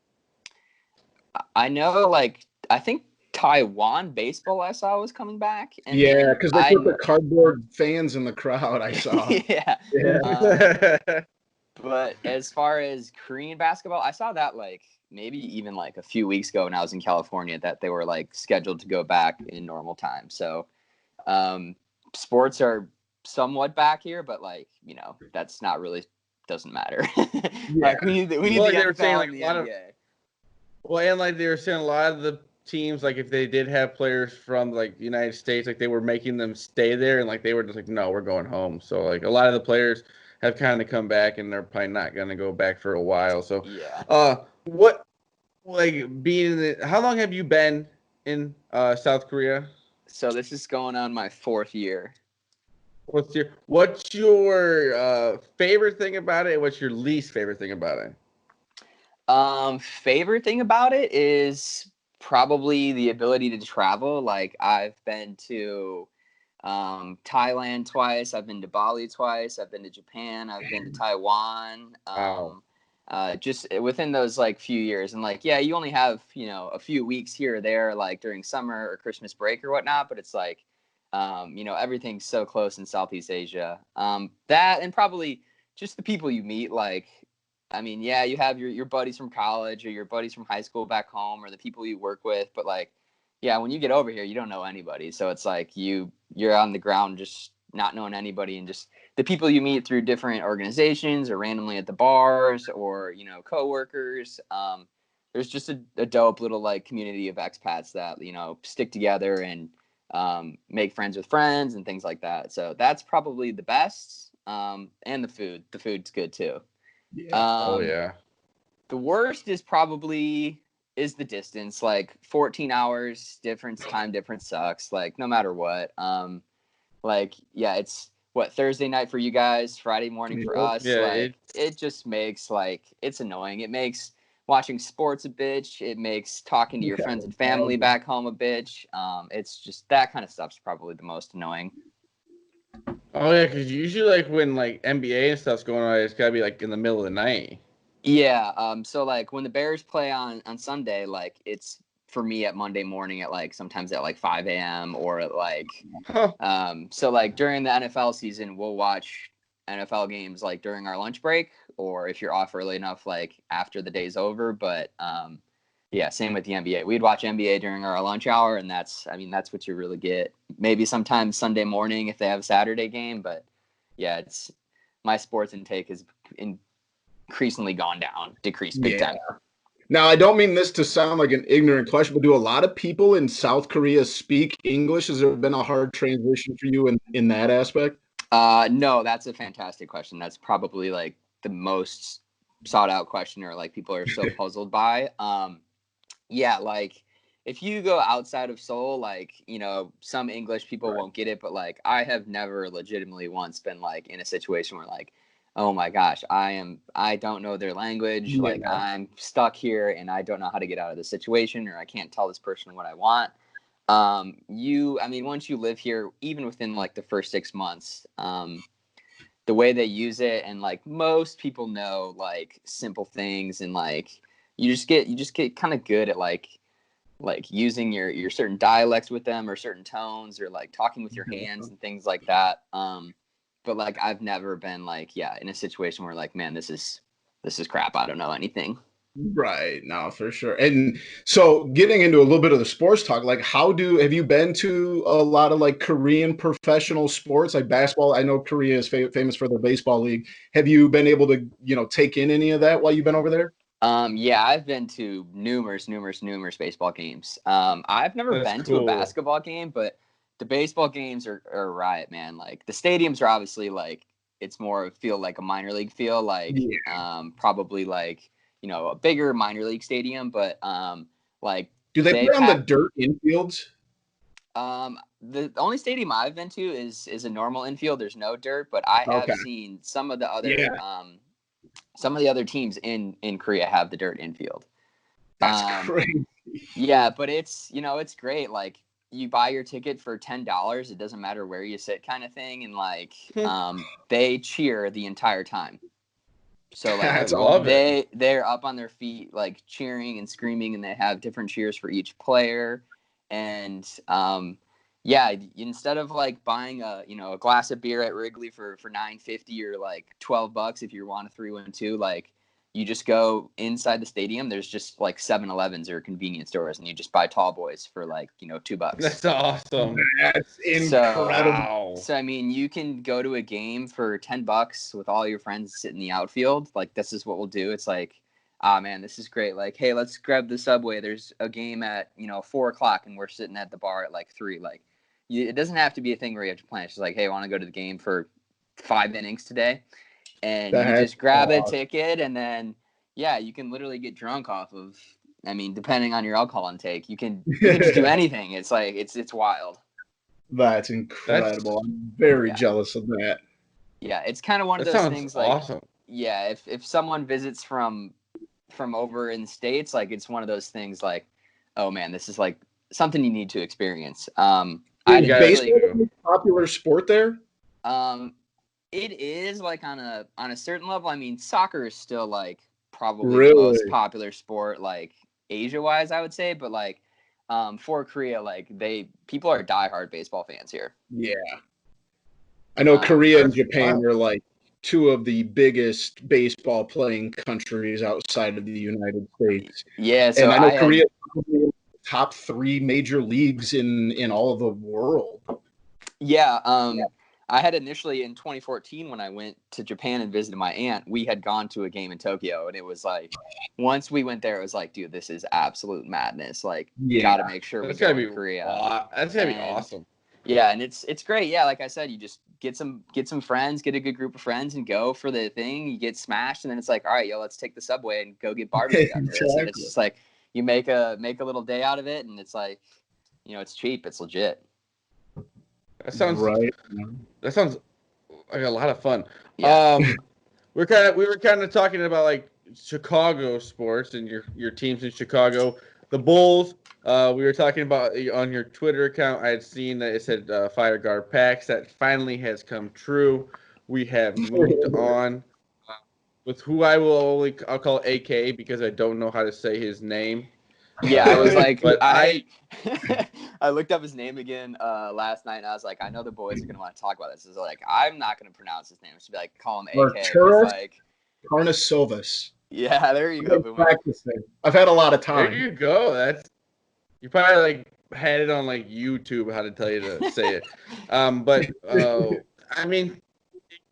I know, like I think Taiwan baseball I saw was coming back. And because they put the cardboard fans in the crowd. I saw. Yeah. But as far as Korean basketball, I saw that like maybe even like a few weeks ago when I was in California that they were like scheduled to go back in normal time. So sports are somewhat back here, but like, that's not really doesn't matter. Like we need the NFL and the NBA. Well, and like they were saying, a lot of the teams, like if they did have players from like the United States, like they were making them stay there, and like they were just like, no, we're going home. So like a lot of the players have kind of come back, and they're probably not going to go back for a while. So, Yeah. what like being in how long have you been in South Korea? So this is going on my 4th year. What's your favorite thing about it, and what's your least favorite thing about it? Favorite thing about it is probably the ability to travel. Like I've been to Thailand twice, I've been to Bali twice, I've been to Japan, I've been to Taiwan. Wow. Just within those like few years, and like you only have a few weeks here or there, like during summer or Christmas break or whatnot. But it's like everything's so close in Southeast Asia. That and probably just the people you meet. Like, I mean, you have your buddies from college or your buddies from high school back home or the people you work with, but like, when you get over here, you don't know anybody. So it's like you're on the ground just not knowing anybody, and just the people you meet through different organizations or randomly at the bars or coworkers. There's just a dope little like community of expats that stick together and make friends with friends and things like that. So that's probably the best. And the food's good too. Yeah. The worst is probably the distance. Like 14 hours time difference sucks, like no matter what. It's what, Thursday night for you guys, Friday morning for us. Yeah, it just makes it's annoying. It makes watching sports a bitch. It makes talking to your friends and family back home a bitch. It's just that kind of stuff's probably the most annoying. Oh yeah, because usually like when like NBA and stuff's going on, it's gotta be like in the middle of the night. Yeah. So like when the Bears play on Sunday, like it's for me at Monday morning at like sometimes at like 5 a.m. or at like so like during the NFL season, we'll watch NFL games like during our lunch break, or if you're off early enough, like after the day's over. But same with the NBA. We'd watch NBA during our lunch hour, and that's what you really get. Maybe sometimes Sunday morning if they have a Saturday game, but it's my sports intake is increasingly decreased big time. Now, I don't mean this to sound like an ignorant question, but do a lot of people in South Korea speak English? Has there been a hard transition for you in that aspect? No, that's a fantastic question. That's probably like the most sought out question, or like people are so puzzled by. Like if you go outside of Seoul, like, some English people won't get it, but like I have never legitimately once been like in a situation where like, oh my gosh, I don't know their language. Yeah. Like I'm stuck here and I don't know how to get out of the situation, or I can't tell this person what I want. Once you live here, even within like the first 6 months, the way they use it, and like most people know like simple things, and like you just get kind of good at like using your certain dialects with them, or certain tones, or like talking with your hands and things like that. But like I've never been like in a situation where like, man, this is crap, I don't know anything. Right. No, for sure. And so getting into a little bit of the sports talk, like have you been to a lot of like Korean professional sports, like basketball? I know Korea is famous for their baseball league. Have you been able to, take in any of that while you've been over there? I've been to numerous baseball games. I've never been to a basketball game, but the baseball games are a riot, man. Like the stadiums are obviously like, it's more feel like a minor league feel, like probably like, a bigger minor league stadium, but like, do they play on the dirt infields? The only stadium I've been to is a normal infield. There's no dirt, but I have seen some of the other teams in Korea have the dirt infield. That's crazy. Yeah, but it's it's great. Like you buy your ticket for $10. It doesn't matter where you sit, kind of thing, and like they cheer the entire time. So like they're up on their feet, like cheering and screaming, and they have different cheers for each player. And instead of like buying a glass of beer at Wrigley for $9.50 or like $12 if you want a 3-1-2, like you just go inside the stadium. There's just like 7-Elevens or convenience stores, and you just buy tall boys for like $2. That's awesome. That's incredible. So you can go to a game for $10 with all your friends, sit in the outfield. Like this is what we'll do. It's like ah, man, this is great. Like, hey, let's grab the subway. There's a game at 4:00, and we're sitting at the bar at like 3. Like, it doesn't have to be a thing where you have to plan. It's just like, hey, I want to go to the game for 5 innings today, and you That's just grab a awesome. ticket, and then you can literally get drunk off of. I mean, depending on your alcohol intake, you can just do anything. It's like it's wild. That's incredible. I'm very jealous of that. Yeah, it's kind of one of That those sounds things. Like, awesome. yeah, if someone visits from over in the States, like it's one of those things. Like, oh man, this is like something you need to experience. Is baseball a popular sport there? It is like on a certain level. I mean, soccer is still like probably the most popular sport, like Asia-wise, I would say. But like, for Korea, like people are diehard baseball fans here. Yeah, I know Korea and Japan are like two of the biggest baseball playing countries outside of the United States. Yeah, so and I know Korea is probably in the top 3 major leagues in all of the world. Yeah, I had initially in 2014 when I went to Japan and visited my aunt, we had gone to a game in Tokyo, and it was like once we went there, it was like, dude, this is absolute madness. Like, got to make sure we go to Korea. That's gonna be awesome. Yeah, and it's great. Yeah, like I said, you just get some friends, get a good group of friends, and go for the thing. You get smashed, and then it's like, all right, yo, let's take the subway and go get barbecue after this. And it's just like you make a little day out of it, and it's like, it's cheap, it's legit. That sounds right. That sounds like a lot of fun. Yeah. We were kind of talking about like Chicago sports and your teams in Chicago, the Bulls. We were talking about on your Twitter account. I had seen that it said Fire Guard Packs. That finally has come true. We have moved on with who I'll call AK because I don't know how to say his name. Yeah, I was like, but I looked up his name again last night, and I was like, I know the boys are gonna want to talk about this. So like, I'm not gonna pronounce his name. I should be like, call him AK. Like, Karnasovas. Yeah, there you go. Practicing. I've had a lot of time. There you go. You probably like had it on like YouTube how to tell you to say it. But I mean,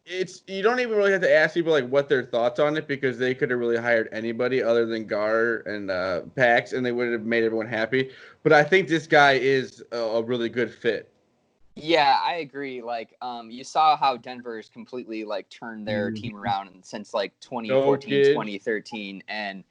you don't even really have to ask people like what their thoughts on it because they could have really hired anybody other than Gar and Pax, and they would have made everyone happy. But I think this guy is a really good fit. Yeah, I agree. Like, you saw how Denver's completely like turned their team around since like 2014, 2013, and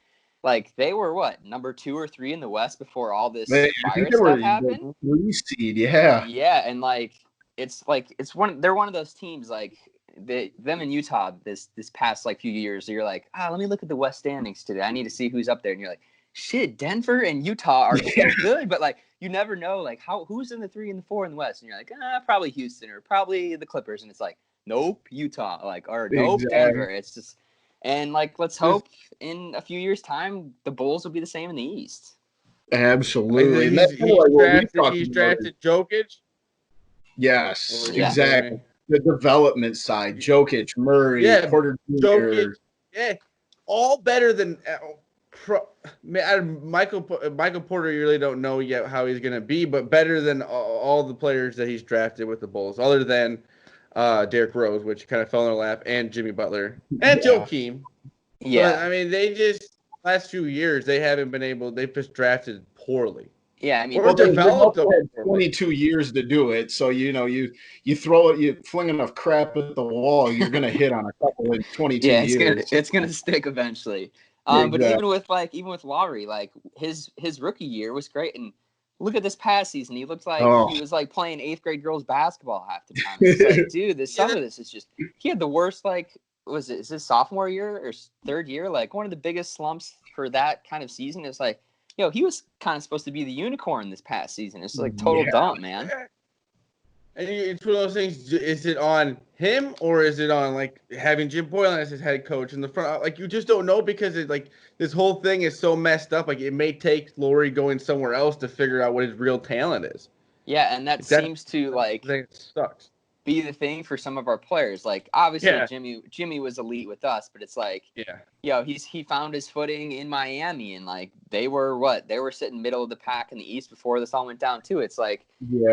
like they were what, number 2 or 3 in the West before all this virus stuff happened. Seed, yeah. Yeah, and like they're one of those teams like them in Utah this past like few years. So you're like, let me look at the West standings today. I need to see who's up there, and you're like, shit, Denver and Utah are so good, but like you never know like who's in the 3 and the 4 in the West, and you're like, probably Houston or probably the Clippers, and it's like, nope, Utah, like, or nope, Denver. It's just, and like let's hope in a few years' time the Bulls will be the same in the East. Absolutely. He's drafted Jokic. Yes, exactly. The development side, Jokic, Murray, Porter Jr. Jokic, all better than Michael Porter. You really don't know yet how he's going to be, but better than all the players that he's drafted with the Bulls, other than Derrick Rose, which kind of fell in their lap, and Jimmy Butler, and Joakim. Yeah. But, I mean, they just last few years they haven't been able. They've just drafted poorly. Yeah, I mean, they've had 22 years to do it. So you throw it, you fling enough crap at the wall, you're gonna hit on a couple in 22 years. Yeah, it's gonna stick eventually. But even with Lowry, like his rookie year was great, and look at this past season. He looked like he was like playing 8th grade girls basketball half the time. It's like, dude, some of this is just, he had the worst, like, is his sophomore year or 3rd year? Like one of the biggest slumps for that kind of season. It's like, he was kind of supposed to be the unicorn this past season. It's like total dump, man. And it's one of those things. Is it on him or is it on like having Jim Boylan as his head coach in the front? Like you just don't know because it's like this whole thing is so messed up. Like it may take Lowry going somewhere else to figure out what his real talent is. Yeah, and that seems to like sucks. Be the thing for some of our players. Like obviously Jimmy was elite with us, but it's like he found his footing in Miami, and like they were sitting middle of the pack in the East before this all went down too. It's like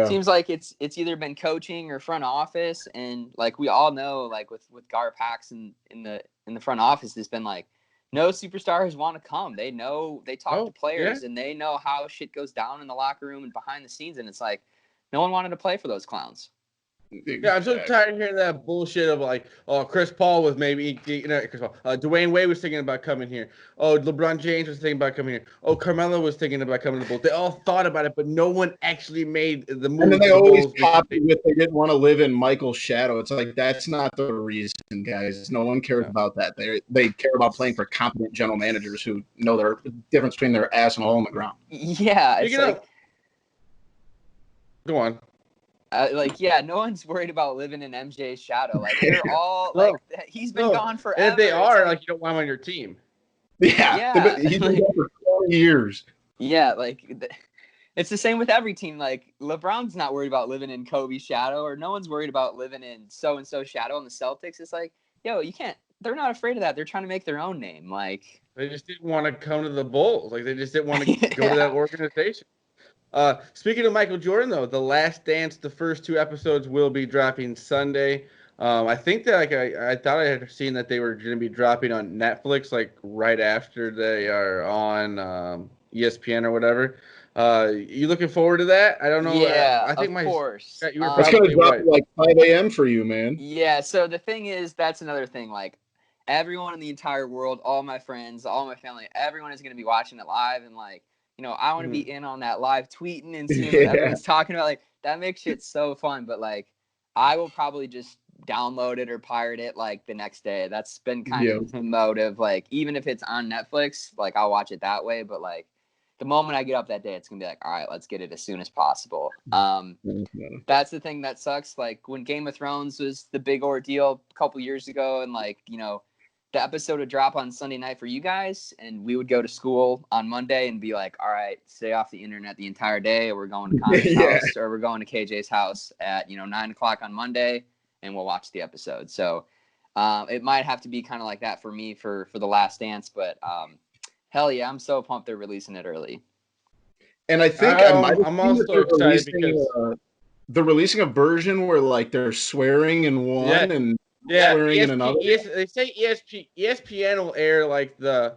seems like it's either been coaching or front office, and like we all know like with Gar Pax in the front office, it's been like no superstars want to come. They know, they talk to players, yeah. and they know how shit goes down in the locker room and behind the scenes. And it's like, no one wanted to play for those clowns. Yeah, I'm so tired of hearing that bullshit of like, oh, Chris Paul was maybe, Chris Paul. Dwayne Wade was thinking about coming here. Oh, LeBron James was thinking about coming here. Oh, Carmelo was thinking about coming to the Bulls. They all thought about it, but no one actually made the move. And then they to the always Bulls pop you with they didn't want to live in Michael's shadow. It's like that's not the reason, guys. No one cares about that. They care about playing for competent general managers who know the difference between their ass and a hole in the ground. Yeah, it's like, go on. No one's worried about living in MJ's shadow. Like, they're all like, he's been gone forever. And if they are, like, you don't want him on your team. Yeah. He's been gone for 20 years. Yeah, like, it's the same with every team. Like, LeBron's not worried about living in Kobe's shadow, or no one's worried about living in so-and-so shadow in the Celtics. It's like, yo, you can't, they're not afraid of that. They're trying to make their own name. Like, they just didn't want to come to the Bulls. Like, they just didn't want to go to that organization. Speaking of Michael Jordan, though, The Last Dance, the first 2 episodes will be dropping Sunday. I think that I thought I had seen that they were going to be dropping on Netflix like right after they are on ESPN or whatever. You looking forward to that? I don't know. Yeah, I think of course. You were it's going to drop at like 5 a.m. for you, man. Yeah. So the thing is, that's another thing. Like, everyone in the entire world, all my friends, all my family, everyone is going to be watching it live, and like, I want to be in on that live tweeting and seeing what everyone's talking about. Like, that makes shit so fun. But like, I will probably just download it or pirate it like the next day. That's been kind of the motive. Like, even if it's on Netflix, like, I'll watch it that way. But like, the moment I get up that day, it's gonna be like, all right, let's get it as soon as possible. That's the thing that sucks. Like, when Game of Thrones was the big ordeal a couple years ago, and like, the episode would drop on Sunday night for you guys, and we would go to school on Monday and be like, all right, stay off the internet the entire day, or we're going to Connor's house, or we're going to KJ's house at 9 o'clock on Monday, and we'll watch the episode. So it might have to be kind of like that for me for The Last Dance, but hell yeah, I'm so pumped they're releasing it early. And I think I'm also excited because they're releasing a version where like they're swearing in one and swearing in another. They say ESPN will air like the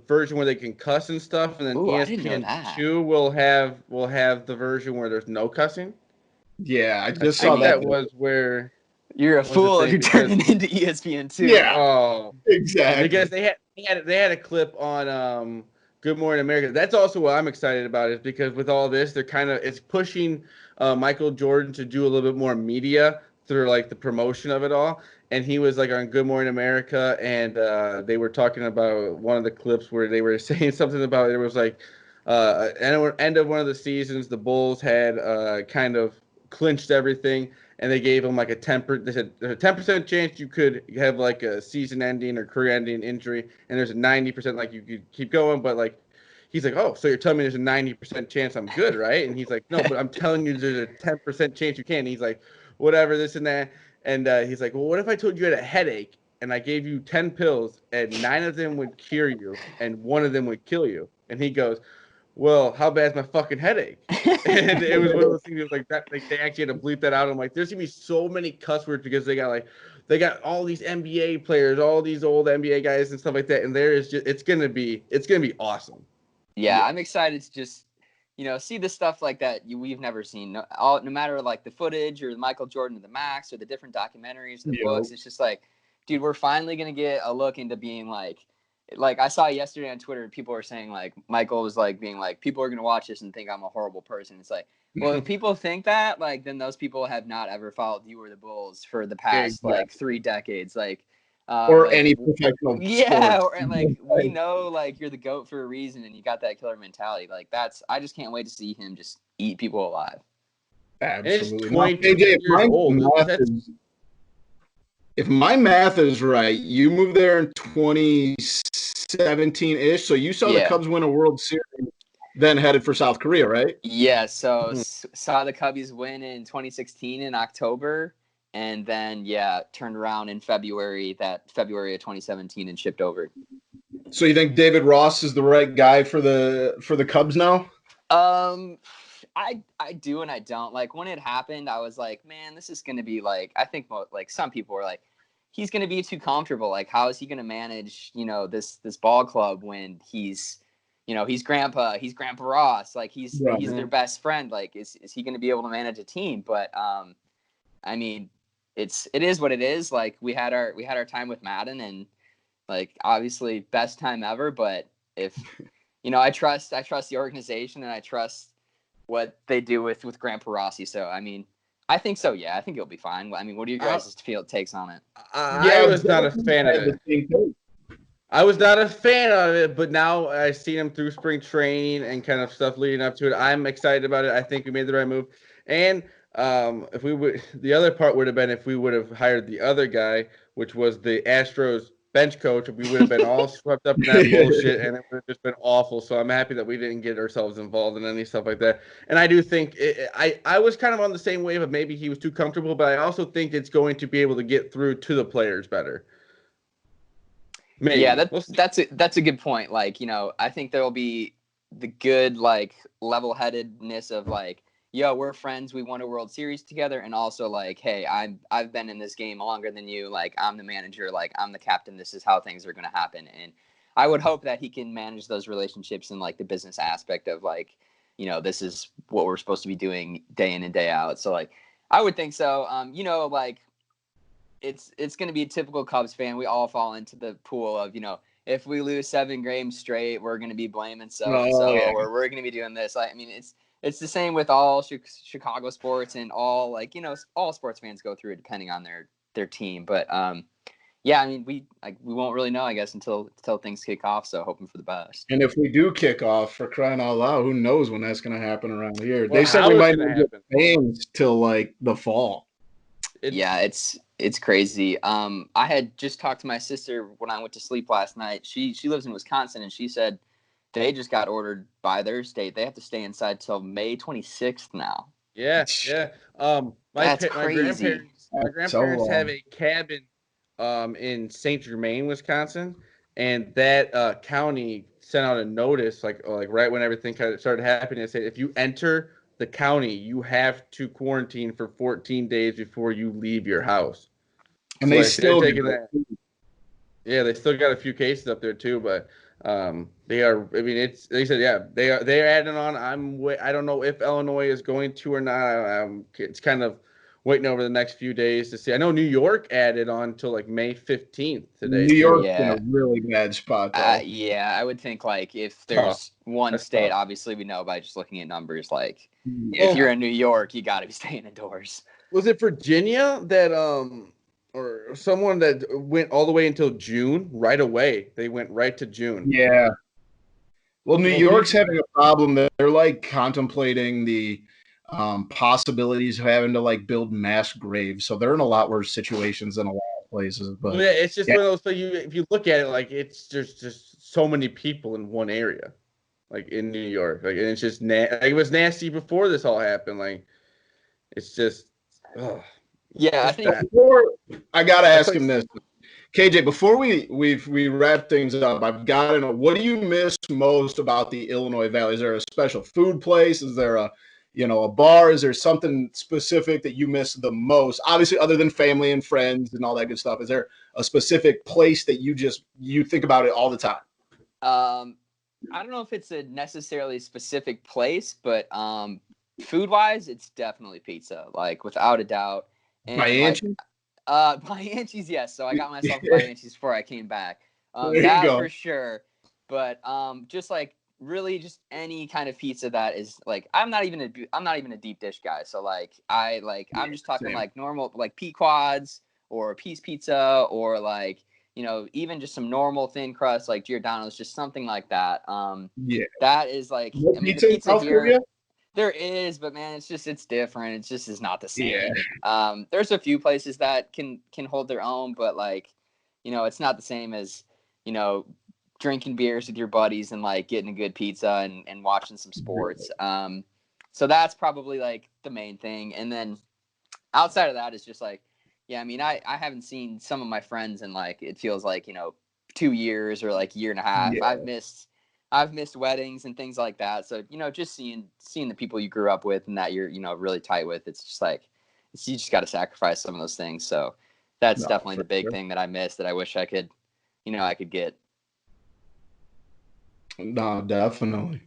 version where they can cuss and stuff, and then ESPN2 will have the version where there's no cussing. Yeah, I just saw that was where you're a fool if you're turning into ESPN2. Yeah. Oh, exactly. Because they had a clip on Good Morning America. That's also what I'm excited about, is because with all this, it's pushing Michael Jordan to do a little bit more media through like the promotion of it all. And he was like on Good Morning America, and they were talking about one of the clips where they were saying something about it was like end of one of the seasons, the Bulls had kind of clinched everything, and they gave him like a 10%. They said there's a 10% chance you could have like a season-ending or career-ending injury, and there's a 90% like you could keep going. But like, he's like, oh, so you're telling me there's a 90% chance I'm good, right? And he's like, no, but I'm telling you there's a 10% chance you can. And he's like, whatever, this and that. And he's like, well, what if I told you had a headache and I gave you 10 pills and 9 of them would cure you and 1 of them would kill you? And he goes, well, how bad's my fucking headache? And it was one of those things like that. Like, they actually had to bleep that out. I'm like, there's gonna be so many cuss words because they got all these NBA players, all these old NBA guys and stuff like that. And it's gonna be awesome. Yeah, I'm excited to just see the stuff like that we've never seen. No matter like the footage or Michael Jordan to the max or the different documentaries, the books. It's just like, dude, we're finally gonna get a look into being like I saw yesterday on Twitter, people were saying like Michael was like being like, people are gonna watch this and think I'm a horrible person. It's like, well, if people think that, like, then those people have not ever followed you or the Bulls for the past like 3 decades, like. Or like, any professional sport. And like we know like you're the GOAT for a reason, and you got that killer mentality. Like, I just can't wait to see him just eat people alive. Absolutely. KJ, if my math is right, you moved there in 2017-ish, so you saw the Cubs win a World Series, then headed for South Korea, right? Yeah, so saw the Cubbies win in 2016 in October. And then, turned around in February of 2017 and shipped over. So you think David Ross is the right guy for the Cubs now? I do and I don't. Like, when it happened, I was like, man, this is going to be like, I think like some people were like, he's going to be too comfortable. Like, how is he going to manage, this ball club when he's grandpa Ross, like he's their best friend. Like, is he going to be able to manage a team? But, I mean, it is what it is. Like, we had our time with Madden, and like, obviously best time ever. But if, I trust the organization, and I trust what they do with Grandpa Rossi. So, I mean, I think so. Yeah, I think it'll be fine. I mean, what are your guys' takes on it? I was not a fan of it. I was not a fan of it, but now I've seen him through spring training and kind of stuff leading up to it. I'm excited about it. I think we made the right move. And if we would, the other part would have been if we would have hired the other guy, which was the Astros bench coach, we would have been all swept up in that bullshit, and it would have just been awful. So I'm happy that we didn't get ourselves involved in any stuff like that. And I do think I was kind of on the same wave of maybe he was too comfortable, but I also think it's going to be able to get through to the players better. Maybe. Yeah, that's a good point. Like, I think there will be the good, like, level-headedness of, like, yo, we're friends, we won a World Series together, and also, like, hey, I've been in this game longer than you, like, I'm the manager, like, I'm the captain, this is how things are going to happen. And I would hope that he can manage those relationships in, like, the business aspect of, like, this is what we're supposed to be doing day in and day out. So, like, I would think so. Like, it's going to be a typical Cubs fan. We all fall into the pool of, if we lose 7 games straight, we're going to be blaming so-and-so, or we're going to be doing this. I mean, it's the same with all Chicago sports, and all, like, all sports fans go through it depending on their team. But, yeah, I mean, we won't really know, I guess, until things kick off. So hoping for the best. And if we do kick off, for crying out loud, who knows when that's going to happen around here? They said we might not get fans till, like, the fall. It's crazy. I had just talked to my sister when I went to sleep last night. She lives in Wisconsin, and she said they just got ordered by their state. They have to stay inside till May 26th now. Yeah. That's crazy. My grandparents have a cabin in St. Germain, Wisconsin, and that county sent out a notice like right when everything kind of started happening. They said if you enter the county, you have to quarantine for 14 days before you leave your house. And so, they still taking that. Yeah, they still got a few cases up there too, but they are. I mean, they said they're adding on. I don't know if Illinois is going to or not. It's kind of waiting over the next few days to see. I know New York added on till like May 15th today. New York's in a really bad spot, though. Yeah, I would think, like, if there's one state, obviously we know by just looking at numbers, like, if you're in New York, you got to be staying indoors. Was it Virginia that or someone that went all the way until June? Right away, they went right to June. Yeah. Well, New York's having a problem. They're, like, contemplating the possibilities of having to, like, build mass graves. So they're in a lot worse situations than a lot of places. But yeah, it's just one of those things. If you look at it, like, it's just so many people in one area, like in New York. Like, and it's just it was nasty before this all happened. Like, it's just. Yeah, I think. I gotta ask him this, KJ. Before we wrap things up, I've got to know, what do you miss most about the Illinois Valley? Is there a special food place? Is there a bar? Is there something specific that you miss the most? Obviously, other than family and friends and all that good stuff, is there a specific place that you think about it all the time? I don't know if it's a necessarily specific place, but food-wise, it's definitely pizza, like, without a doubt. And, by Angie? By Angie's, yes. So I got myself by Angie's before I came back. That for sure. But just, like, really just any kind of pizza that is, like, I'm not even a deep dish guy. So, like, I'm just talking like normal, like, Pequod's or Peace Pizza, or, like, even just some normal thin crust like Giordano's, just something like that. That is, like, I mean, the pizza here. There is, but man, it's different. It's just is not the same. Yeah. There's a few places that can hold their own, but, like, it's not the same as, drinking beers with your buddies and, like, getting a good pizza and watching some sports. So that's probably, like, the main thing. And then outside of that, it's just, like, yeah, I mean, I haven't seen some of my friends in, like, it feels like, 2 years or, like, a year and a half. Yeah. I've missed weddings and things like that. So, just seeing the people you grew up with and that you're, really tight with, it's just like, you just got to sacrifice some of those things. So That's definitely the big thing that I missed that I wish I could, I could get. No, definitely.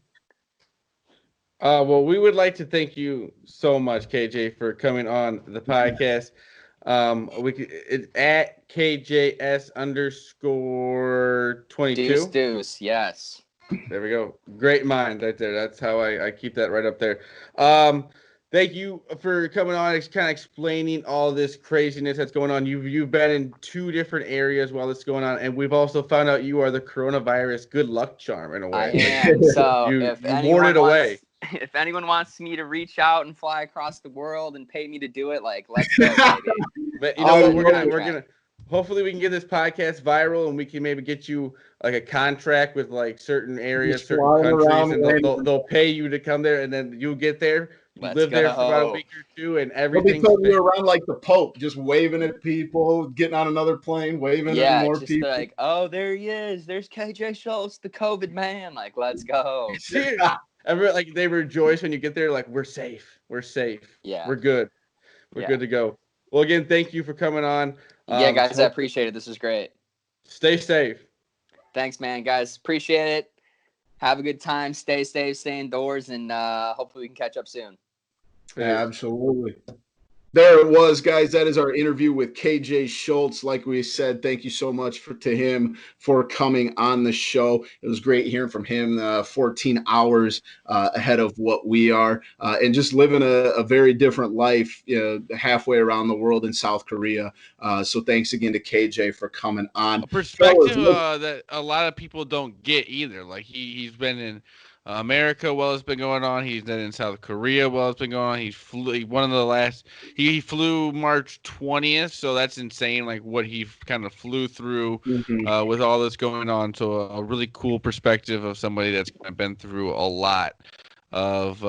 Well, we would like to thank you so much, KJ, for coming on the podcast. It's at KJS_22. Deuce, yes. There we go. Great mind right there. That's how I keep that right up there. Thank you for coming on, kind of explaining all this craziness that's going on. You've been in 2 different areas while this is going on, and we've also found out you are the coronavirus good luck charm in a way. I am. So you warded away. If anyone wants me to reach out and fly across the world and pay me to do it, let's go, baby. But you know what? We're gonna. Hopefully, we can get this podcast viral, and we can maybe get you a contract with certain areas, certain countries, and they'll pay you to come there, and then you get there. Live there for about a week or 2, and everything's They'll be around like the Pope, just waving at people, getting on another plane, waving at more people. Oh, there he is. There's KJ Schultz, the COVID man. Let's go. They rejoice when you get there. We're safe. We're safe. Yeah. We're good. We're good to go. Well, again, thank you for coming on. Yeah, guys, I appreciate it. This is great. Stay safe. Thanks, man, guys. Appreciate it. Have a good time. Stay safe. Stay indoors, and hopefully we can catch up soon. Yeah, absolutely. There it was, guys. That is our interview with KJ Schultz. Like we said, thank you so much to him for coming on the show. It was great hearing from him 14 hours ahead of what we are and just living a very different life halfway around the world in South Korea. So thanks again to KJ for coming on. A perspective that a lot of people don't get either. He's been in America while it's been going on. He's been in South Korea while it's been going on. He flew March 20th, so that's insane. What he kind of flew through with all this going on. So a really cool perspective of somebody that's been through a lot of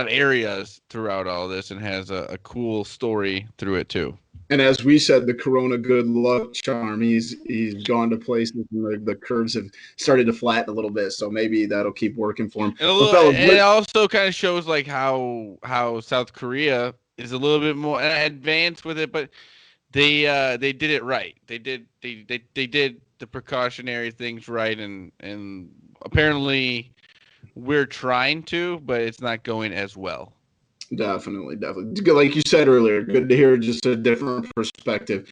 areas throughout all this and has a cool story through it too. And as we said, the Corona good luck charm, he's gone to places and the curves have started to flatten a little bit. So maybe that'll keep working for him. And it also kind of shows how South Korea is a little bit more advanced with it, but they did it right. They did the precautionary things right, and apparently we're trying to, but it's not going as well. Definitely. Like you said earlier, good to hear just a different perspective.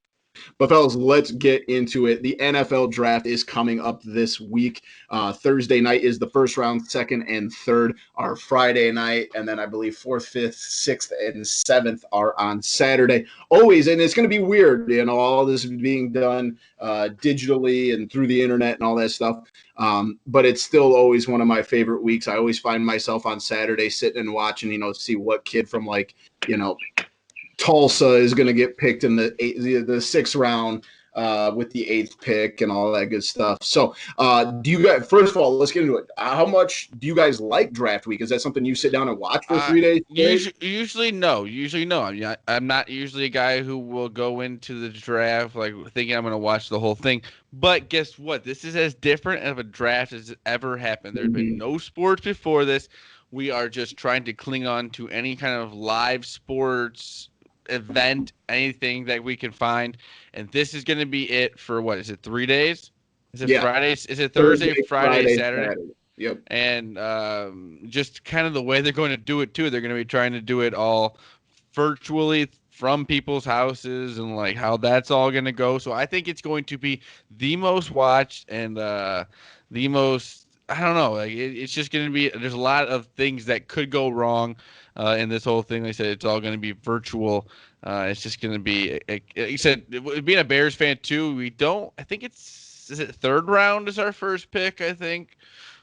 But, fellas, let's get into it. The NFL draft is coming up this week. Thursday night is the first round. Second and third are Friday night. And then I believe 4th, 5th, 6th, and 7th are on Saturday. Always, and it's going to be weird, all this is being done digitally and through the internet and all that stuff. But it's still always one of my favorite weeks. I always find myself on Saturday sitting and watching, see what kid from Tulsa is going to get picked in the 6th round with the 8th pick and all that good stuff. So do you guys, first of all, let's get into it. How much do you guys like draft week? Is that something you sit down and watch for 3 days? Usually no. I mean, I'm not usually a guy who will go into the draft thinking I'm going to watch the whole thing. But guess what? This is as different of a draft as ever happened. There's been no sports before this. We are just trying to cling on to any kind of live sports event, anything that we can find, and this is going to be it for what is it, 3 days? Is it Fridays? Is it Thursday, Friday, Saturday? Yep. And just kind of the way they're going to do it too. They're going to be trying to do it all virtually from people's houses and how that's all going to go. So I think it's going to be the most watched and the most, I don't know. It's just going to be. There's a lot of things that could go wrong in this whole thing. They said it's all going to be virtual. It's just going to be. He said, being a Bears fan too, we don't. I think is it 3rd round is our first pick. I think,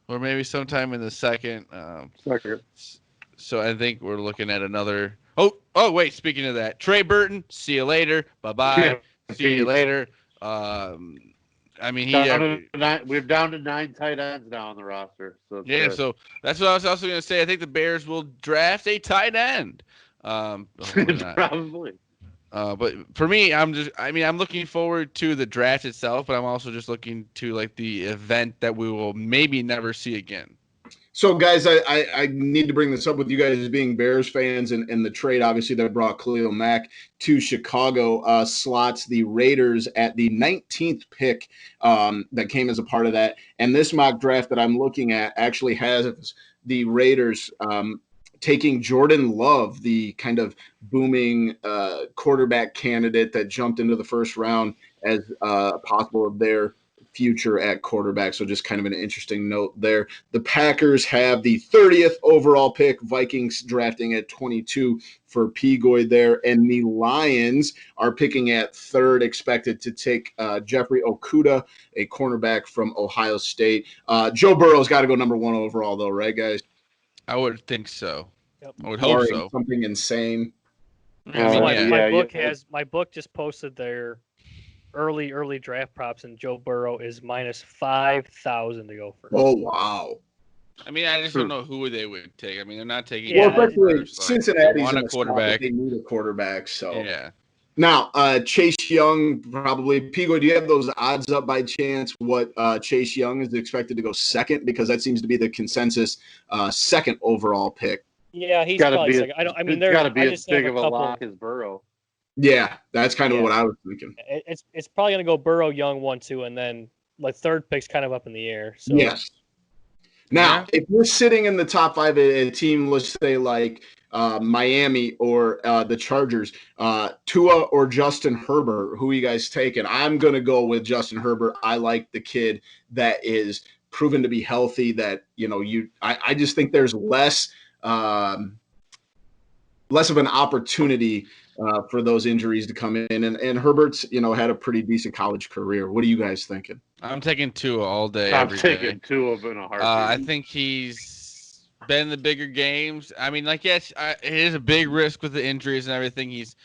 or maybe sometime in the 2nd. Second. So I think we're looking at another. Oh wait. Speaking of that, Trey Burton. See you later. Bye bye. See you later. I mean, we're down to 9 tight ends now on the roster. So so that's what I was also going to say. I think the Bears will draft a tight end. Probably. But for me, I'm looking forward to the draft itself, but I'm also just looking to the event that we will maybe never see again. So, guys, I need to bring this up with you guys as being Bears fans, and the trade, obviously, that brought Khalil Mack to Chicago slots the Raiders at the 19th pick that came as a part of that. And this mock draft that I'm looking at actually has the Raiders taking Jordan Love, the kind of booming quarterback candidate that jumped into the first round as possible of their future at quarterback. So just kind of an interesting note there. The Packers have the 30th overall pick, Vikings drafting at 22 for Pigoy there, and the Lions are picking at third, expected to take Jeffrey Okudah, a cornerback from Ohio State. Joe Burrow's got to go number 1 overall though, right, guys? I would think so. Yep. I would hope so. Something insane. My book just posted their early draft props, and Joe Burrow is minus 5,000 to go first. Oh wow! I mean, I just don't know who they would take. I mean, they're not taking. Well, especially Cincinnati's want a quarterback. They need a quarterback. So yeah. Now, Chase Young probably. Pigo, do you have those odds up by chance? What Chase Young is expected to go second, because that seems to be the consensus second overall pick. Yeah, he's probably second. There's got to be as big of a lock as Burrow. Yeah, that's kind of what I was thinking. It's probably going to go Burrow, Young, 1, 2, and then like third pick's kind of up in the air. So. Yes. Now, if you're sitting in the top 5 a team, let's say like Miami or the Chargers, Tua or Justin Herbert, who are you guys taking? I'm going to go with Justin Herbert. I like the kid that is proven to be healthy. That I just think there's less of an opportunity for those injuries to come in. And Herbert's, had a pretty decent college career. What are you guys thinking? I'm taking Tua all day. I'm taking Tua in a heartbeat. I think he's been in the bigger games. I mean, it is a big risk with the injuries and everything. He's,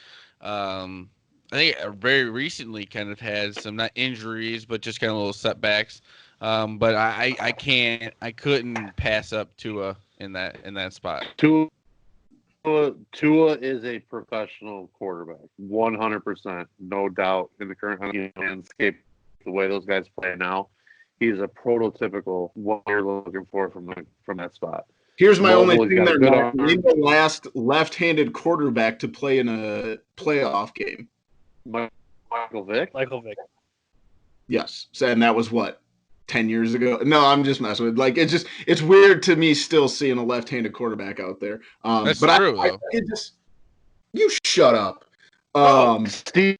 I think, very recently kind of had some, not injuries, but just kind of little setbacks. But I couldn't pass up Tua in that spot. Tua is a professional quarterback, 100%, no doubt. In the current landscape, the way those guys play now, he's a prototypical what you're looking for from that spot. Here's my only thing there. He's the last left-handed quarterback to play in a playoff game. Michael Vick. Yes, and that was what, 10 years ago? No, I'm just messing with. It's weird to me still seeing a left-handed quarterback out there. That's but true, though. You shut up. Steve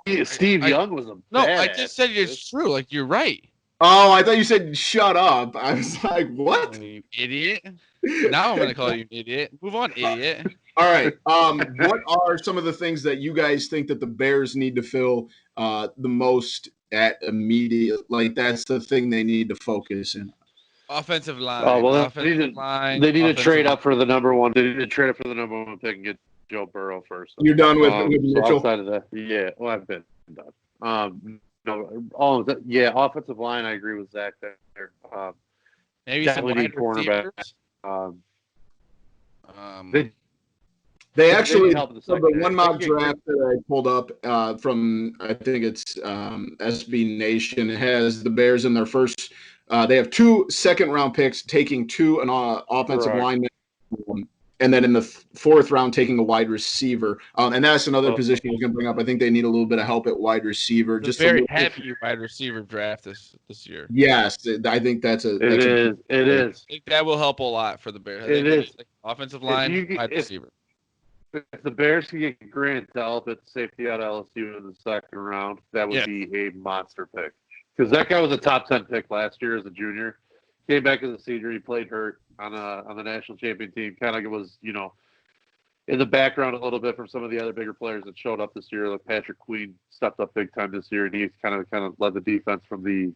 Young was a no. I just said it's true. Like, you're right. Oh, I thought you said shut up. I was like, what? You idiot. Now I'm going to call you an idiot. Move on, idiot. All right. What are some of the things that you guys think that the Bears need to fill the most at immediate? Like, that's the thing they need to focus in. Offensive line. Oh, well, offensive line. They need to trade up for the number 1. They need to trade up for the number 1 pick and get Joe Burrow first. You're done with Mitchell? So outside of that, yeah. Well, I've been done. No, all of that. Yeah, offensive line. I agree with Zach there. Maybe some wide cornerback. They actually, the one mock draft that I pulled up from, I think it's SB Nation, has the Bears in their first. They have 2 second-round picks, taking 2 an offensive lineman, and then in the 4th round taking a wide receiver. And that's another position I was going to bring up. I think they need a little bit of help at wide receiver. Just very heavy wide receiver draft this year. Yes, I think that's a. It is. I think that will help a lot for the Bears. It is. Offensive line, wide receiver. If the Bears can get Grant Delpit, safety out of LSU in the 2nd round, that would be a monster pick. Because that guy was a top 10 pick last year as a junior. Came back as a senior. He played hurt on the national champion team. Kind of was, in the background a little bit from some of the other bigger players that showed up this year. Like Patrick Queen stepped up big time this year, and he's kind of led the defense from the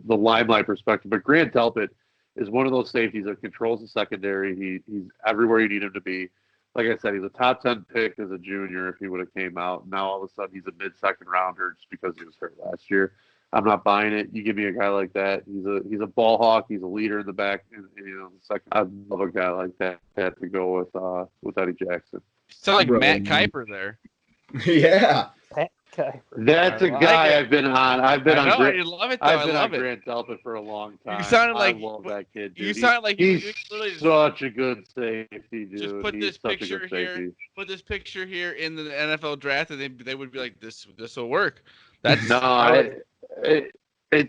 limelight perspective. But Grant Delpit is one of those safeties that controls the secondary. He's everywhere you need him to be. Like I said, he's a top 10 pick as a junior if he would have came out. Now all of a sudden he's a mid-second rounder just because he was hurt last year. I'm not buying it. You give me a guy like that. He's a ball hawk. He's a leader in the back. The second, I'd love a guy like that to go with Eddie Jackson. Sound like Matt Kuiper there. Yeah. Okay. That's a guy I've been on. I love it though. I've been I love on it. Grant Delpit for a long time. You sounded like I love that kid, dude. You sound like he's you literally such a good safety, dude. just put he's this such picture a good here. safety. Put this picture here in the NFL draft, and they would be like, this will work. That's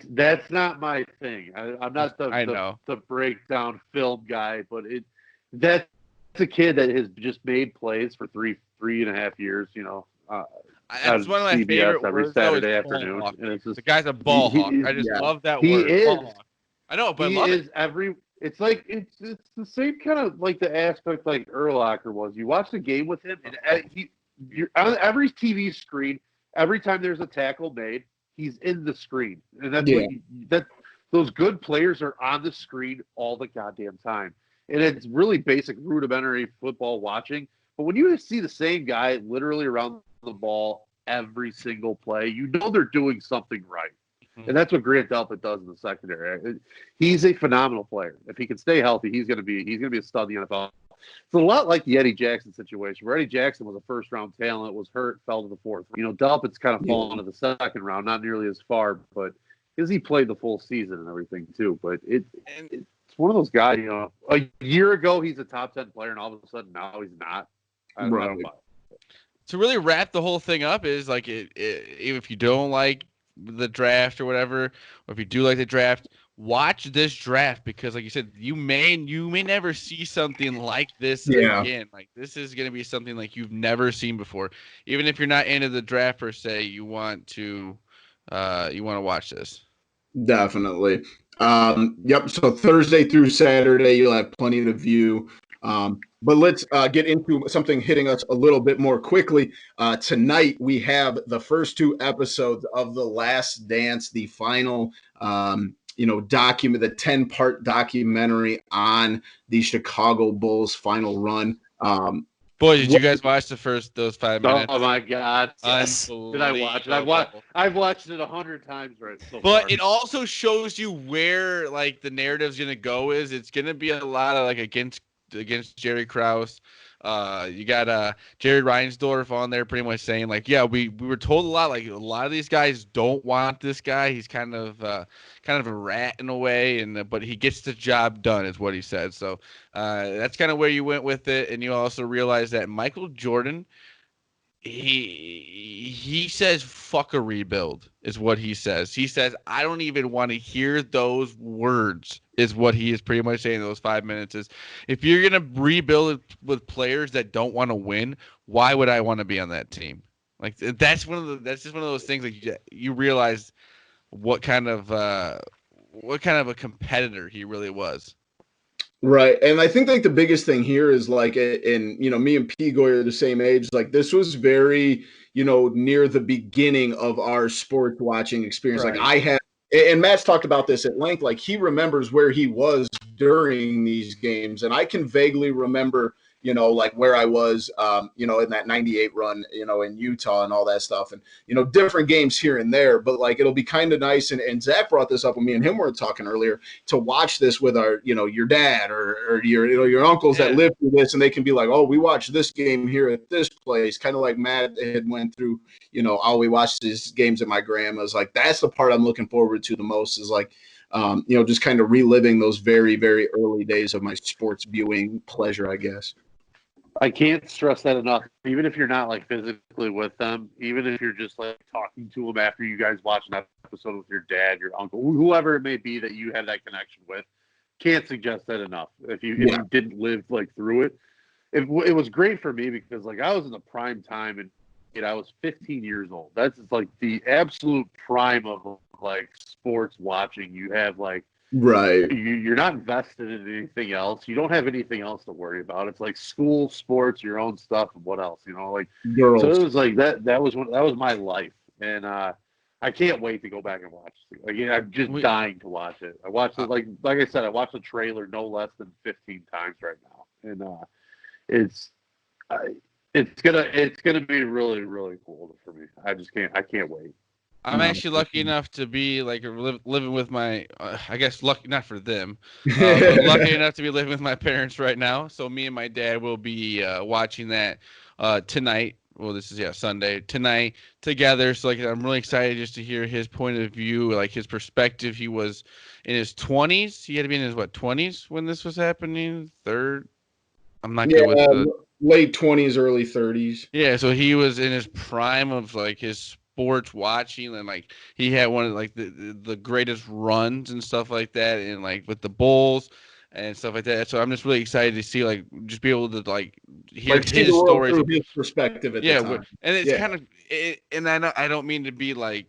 that's not my thing. I'm not the breakdown film guy, but that's a kid that has just made plays for three and a half years. You know, that's one of my CBS favorite every words. Saturday afternoon, and it's just the guy's a ball hawk. I just love that word. Ball hawk. I know, but I love it. It's like it's the same kind of like the aspect like Urlacher was. You watch the game with him, and you're on every TV screen. Every time there's a tackle made, he's in the screen, and that's those good players are on the screen all the goddamn time. And it's really basic, rudimentary football watching. But when you see the same guy literally around the ball every single play, you know they're doing something right. Mm-hmm. And that's what Grant Delpit does in the secondary. He's a phenomenal player. If he can stay healthy, he's going to be a stud in the NFL. It's a lot like the Eddie Jackson situation, where Eddie Jackson was a first-round talent, was hurt, fell to the fourth. You know, Delpit's kind of fallen to the second round, not nearly as far, but because he played the full season and everything too. But it's one of those guys, you know, a year ago he's a top 10 player, and all of a sudden now he's not. I don't buy it. To really wrap the whole thing up is like if you don't like the draft or whatever, or if you do like the draft, watch this draft, because like you said, you may never see something like this again. Like this is going to be something like you've never seen before. Even if you're not into the draft per se, you want to watch this. Definitely. Yep. So Thursday through Saturday, you'll have plenty to view. But let's get into something hitting us a little bit more quickly. Tonight, we have the first two episodes of The Last Dance, the final, the 10-part documentary on the Chicago Bulls' final run. Boy, did you guys watch those 5 minutes? Oh my God! Yes. Did I watch it? I've watched it 100 times right so far. But it also shows you where like the narrative's gonna go. It's gonna be a lot of like against Jerry Krause. You got Jerry Reinsdorf on there pretty much saying like, yeah, we were told a lot, like a lot of these guys don't want this guy. He's kind of a rat in a way, but he gets the job done is what he said. So that's kind of where you went with it. And you also realize that Michael Jordan, he says fuck a rebuild is what he says. He says I don't even want to hear those words is what he is pretty much saying in those 5 minutes. Is if you're gonna rebuild with players that don't want to win, why would I want to be on that team? Like that's just one of those things like you realize what kind of a competitor he really was. Right. And I think like the biggest thing here is like, and me and P. Goy are the same age. Like this was very, near the beginning of our sports watching experience. Right. Like I had, and Matt's talked about this at length, like he remembers where he was during these games. And I can vaguely remember, like where I was, in that 98 run, in Utah and all that stuff and, different games here and there, but like, it'll be kind of nice. And Zach brought this up when me and him were talking earlier to watch this with our, your dad or your uncles that live through this. And they can be like, oh, we watched this game here at this place. Kind of like Matt had went through, we watched these games at my grandma's. Like, that's the part I'm looking forward to the most is like, just kind of reliving those very, very early days of my sports viewing pleasure, I guess. I can't stress that enough. Even if you're not like physically with them, even if you're just like talking to them after you guys watch an episode with your dad, your uncle, whoever it may be that you have that connection with, can't suggest that enough. If you didn't live like through it, it was great for me because like I was in the prime time and I was 15 years old. That's like the absolute prime of like sports watching. You have like. Right. You're not invested in anything else. You don't have anything else to worry about. It's like school, sports, your own stuff, and what else? Like girls. So it was like that was my life, and I can't wait to go back and watch it. Like I'm just dying to watch it. I watched it like I said, I watched the trailer no less than 15 times right now, and it's gonna be really, really cool for me. I can't wait. I'm actually lucky enough to be like living with my, I guess lucky not for them, but lucky enough to be living with my parents right now. So me and my dad will be watching that tonight well, this is Sunday tonight together. So like I'm really excited just to hear his point of view, like his perspective. He was in his 20s. He had to be in his 20s when this was happening. Third. I'm not good with the late 20s, early 30s. Yeah, so he was in his prime of like his sports watching, and like he had one of like the greatest runs and stuff like that, and like with the Bulls and stuff like that. So I'm just really excited to see like just be able to like hear Like, see his the world stories. through his perspective at the time. And it's kind of and I don't mean to be like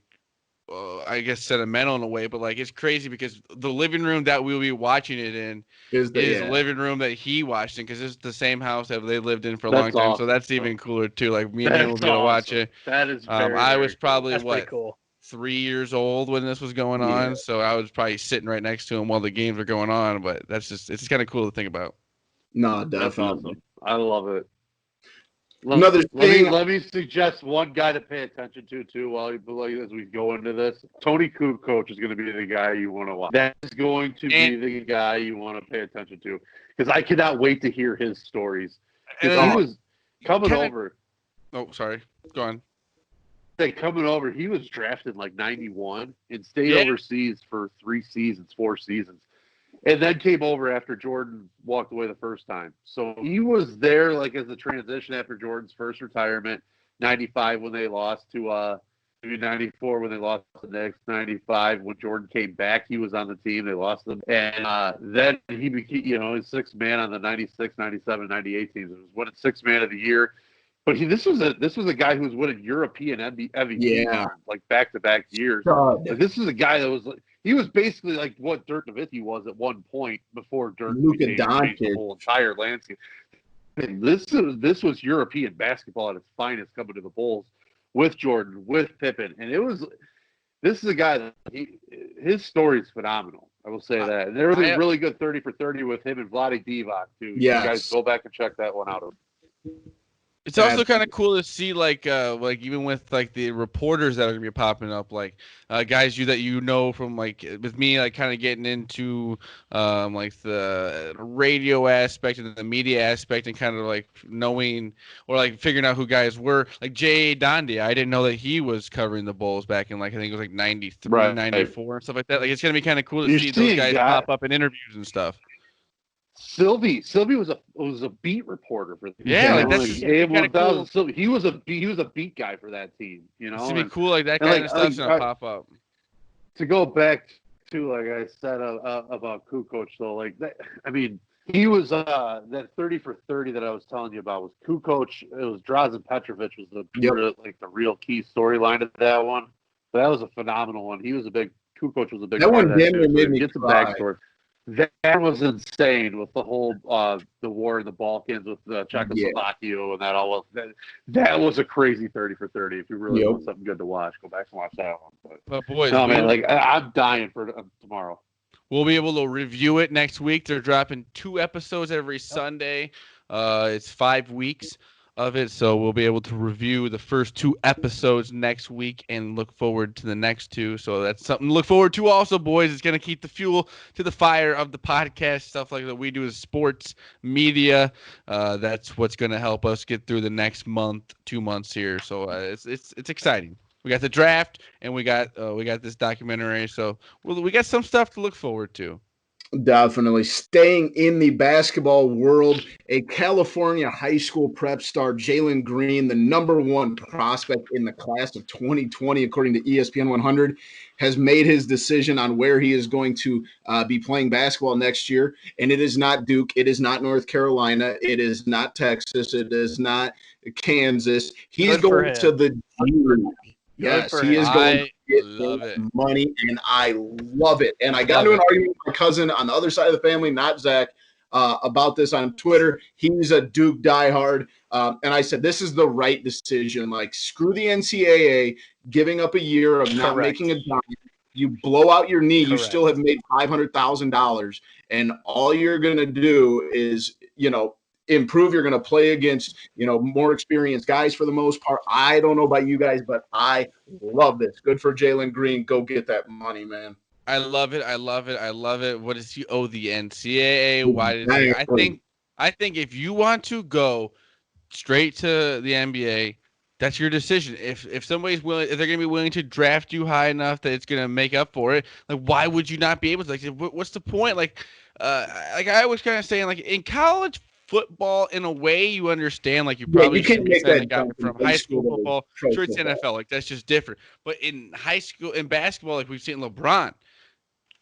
I guess sentimental in a way, but like it's crazy because the living room that we'll be watching it in is the living room that he watched in, because it's the same house that they lived in for a long time. Awesome. So that's even cooler too. Like me and him will be able to watch it. That is I was probably cool. 3 years old when this was going on, so I was probably sitting right next to him while the games were going on. But it's kind of cool to think about. No, definitely. Awesome. I love it. Another thing. Let me suggest one guy to pay attention to too as we go into this. Tony Kukoc is going to be the guy you want to watch. That is going to be the guy you want to pay attention to, because I cannot wait to hear his stories. Because he was coming over. Oh, sorry. Go on. Coming over, he was drafted like 91 and stayed overseas for 4 seasons. And then came over after Jordan walked away the first time. So he was there like as a transition after Jordan's first retirement, 95 when they lost to 94 when they lost the Knicks, 95 when Jordan came back, he was on the team, they lost them. And then he became, his sixth man on the 96, 97, 98 teams. It was winning sixth man of the year. But this was a guy who was winning European MVP like back-to-back years. Like, this is a guy that was like, he was basically like what Dirk Nowitzki was at one point before Dirk changed the whole entire landscape. And this was European basketball at its finest coming to the Bulls with Jordan, with Pippen, and this is a guy that his story is phenomenal. I will say that. And there was a really good 30 for 30 with him and Vlade Divac too. Yes. You guys go back and check that one out. It's also kind of cool to see, like even with like the reporters that are gonna be popping up, like guys that you know from like with me, like kind of getting into like the radio aspect and the media aspect, and kind of like knowing or like figuring out who guys were, like Jay Dondia. I didn't know that he was covering the Bulls back in like I think it was like 93, 94 and stuff like that. Like it's gonna be kind of cool to see those guys pop up in interviews and stuff. Sylvie was a beat reporter for the cool. He was a beat guy for that team. It's gonna be cool, like that kind of stuff's gonna pop up. To go back to like I said about Kukoc though, like that, I mean, he was that 30 for 30 that I was telling you about was Kukoc. It was Drazen Petrovic was the real key storyline of that one. So that was a phenomenal one. Kukoc was a big. That part one of that damn near made me cry. Backstory. That was insane with the whole the war in the Balkans with Czechoslovakia and that all. That was a crazy 30 for 30. If you really want something good to watch, go back and watch that one. But boys, man, like I'm dying for tomorrow. We'll be able to review it next week. They're dropping 2 episodes every Sunday. It's 5 weeks of it, so we'll be able to review the first 2 episodes next week and look forward to the next 2. So that's something to look forward to also, boys. It's going to keep the fuel to the fire of the podcast, stuff like that we do as sports media. That's what's going to help us get through the next 2 months here. So it's exciting. We got the draft and we got this documentary, so we got some stuff to look forward to. Definitely. Staying in the basketball world, a California high school prep star, Jalen Green, the #1 prospect in the class of 2020, according to ESPN 100, has made his decision on where he is going to be playing basketball next year. And it is not Duke. It is not North Carolina. It is not Texas. It is not Kansas. He's going to the G League. Yes, he is going to get money, and I love it. And I got into an argument with my cousin on the other side of the family, not Zach, about this on Twitter. He's a Duke diehard, and I said, this is the right decision. Like, screw the NCAA giving up a year of not making a dime. You blow out your knee, you still have made $500,000, and all you're going to do is, improve. You're going to play against, more experienced guys for the most part. I don't know about you guys, but I love this. Good for Jalen Green. Go get that money, man. I love it. I love it. I love it. What does he owe the NCAA? Why did I think if you want to go straight to the NBA, that's your decision. If somebody's willing, if they're going to be willing to draft you high enough that it's going to make up for it, like why would you not be able to? Like, what's the point? Like I was kind of saying, like in college football, in a way, you understand. Like you Yeah, probably you can't shouldn't make send a that guy jump from from high school to football pro straight to football. NFL. Like that's just different. But in high school, in basketball, like we've seen LeBron.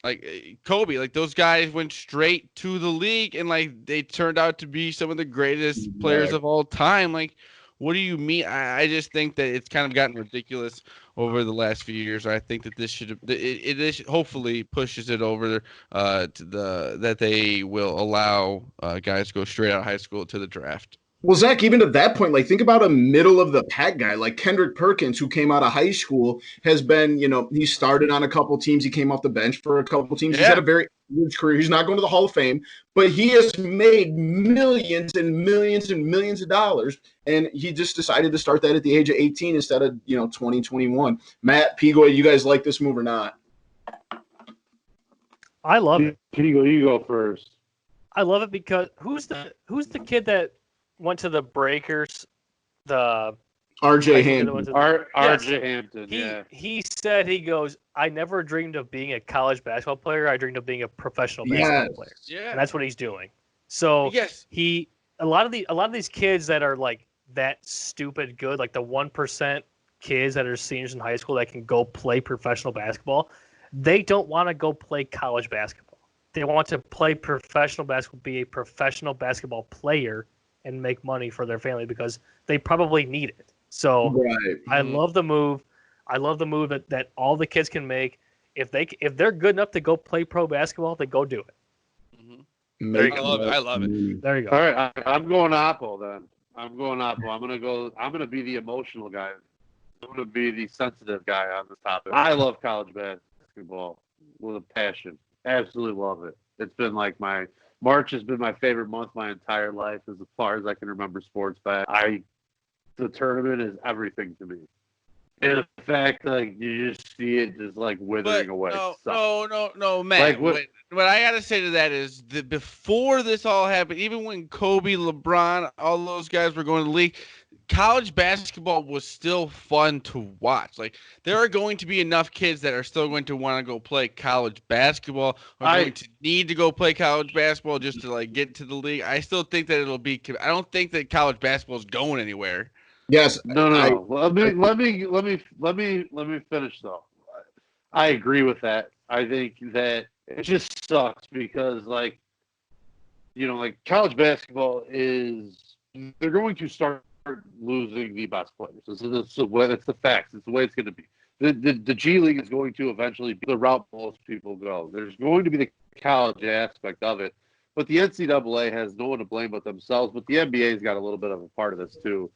Like Kobe, like those guys went straight to the league and like they turned out to be some of the greatest players of all time. Like, what do you mean? I just think that it's kind of gotten ridiculous over the last few years. I think that this should it hopefully pushes it over to that they will allow guys to go straight out of high school to the draft. Well, Zach, even to that point, like think about a middle of the pack guy like Kendrick Perkins, who came out of high school, has been, he started on a couple teams. He came off the bench for a couple teams. Yeah. He's had a very huge career. He's not going to the Hall of Fame, but he has made millions and millions and millions of dollars. And he just decided to start that at the age of 18 instead of, 20, 21. Matt, Pigoy, you guys like this move or not? I love it. Pigoy, you go first. I love it because who's the kid that went to the Breakers, the RJ Hampton. RJ Hampton. He said, he goes, I never dreamed of being a college basketball player. I dreamed of being a professional basketball player. Yeah. And that's what he's doing. So a lot of these kids that are like that stupid good, like the 1% kids that are seniors in high school that can go play professional basketball, they don't want to go play college basketball. They want to play professional basketball, be a professional basketball player, and make money for their family because they probably need it. So right. I love the move. I love the move that all the kids can make. If they're good enough to go play pro basketball, they go do it. Mm-hmm. I love it. There you go. All right, I'm going Oppo then. I'm gonna be the emotional guy. I'm gonna be the sensitive guy on this topic. I love college basketball with a passion. Absolutely love it. It's been like March has been my favorite month my entire life as far as I can remember sports back. The tournament is everything to me. And the fact like you just see it just like withering away. No, Matt. Like, what I gotta say to that is that before this all happened, even when Kobe, LeBron, all those guys were going to the league, college basketball was still fun to watch. Like there are going to be enough kids that are still going to want to go play college basketball or going to need to go play college basketball just to like get to the league. I still think that it'll be. I don't think that college basketball is going anywhere. Yes. No. Let me finish though. I agree with that. I think that it just sucks because like college basketball they're going to start losing the best players. It's the facts. It's the way it's going to be. The G League is going to eventually be the route most people go. There's going to be the college aspect of it, but the NCAA has no one to blame but themselves. But the NBA's got a little bit of a part of this too.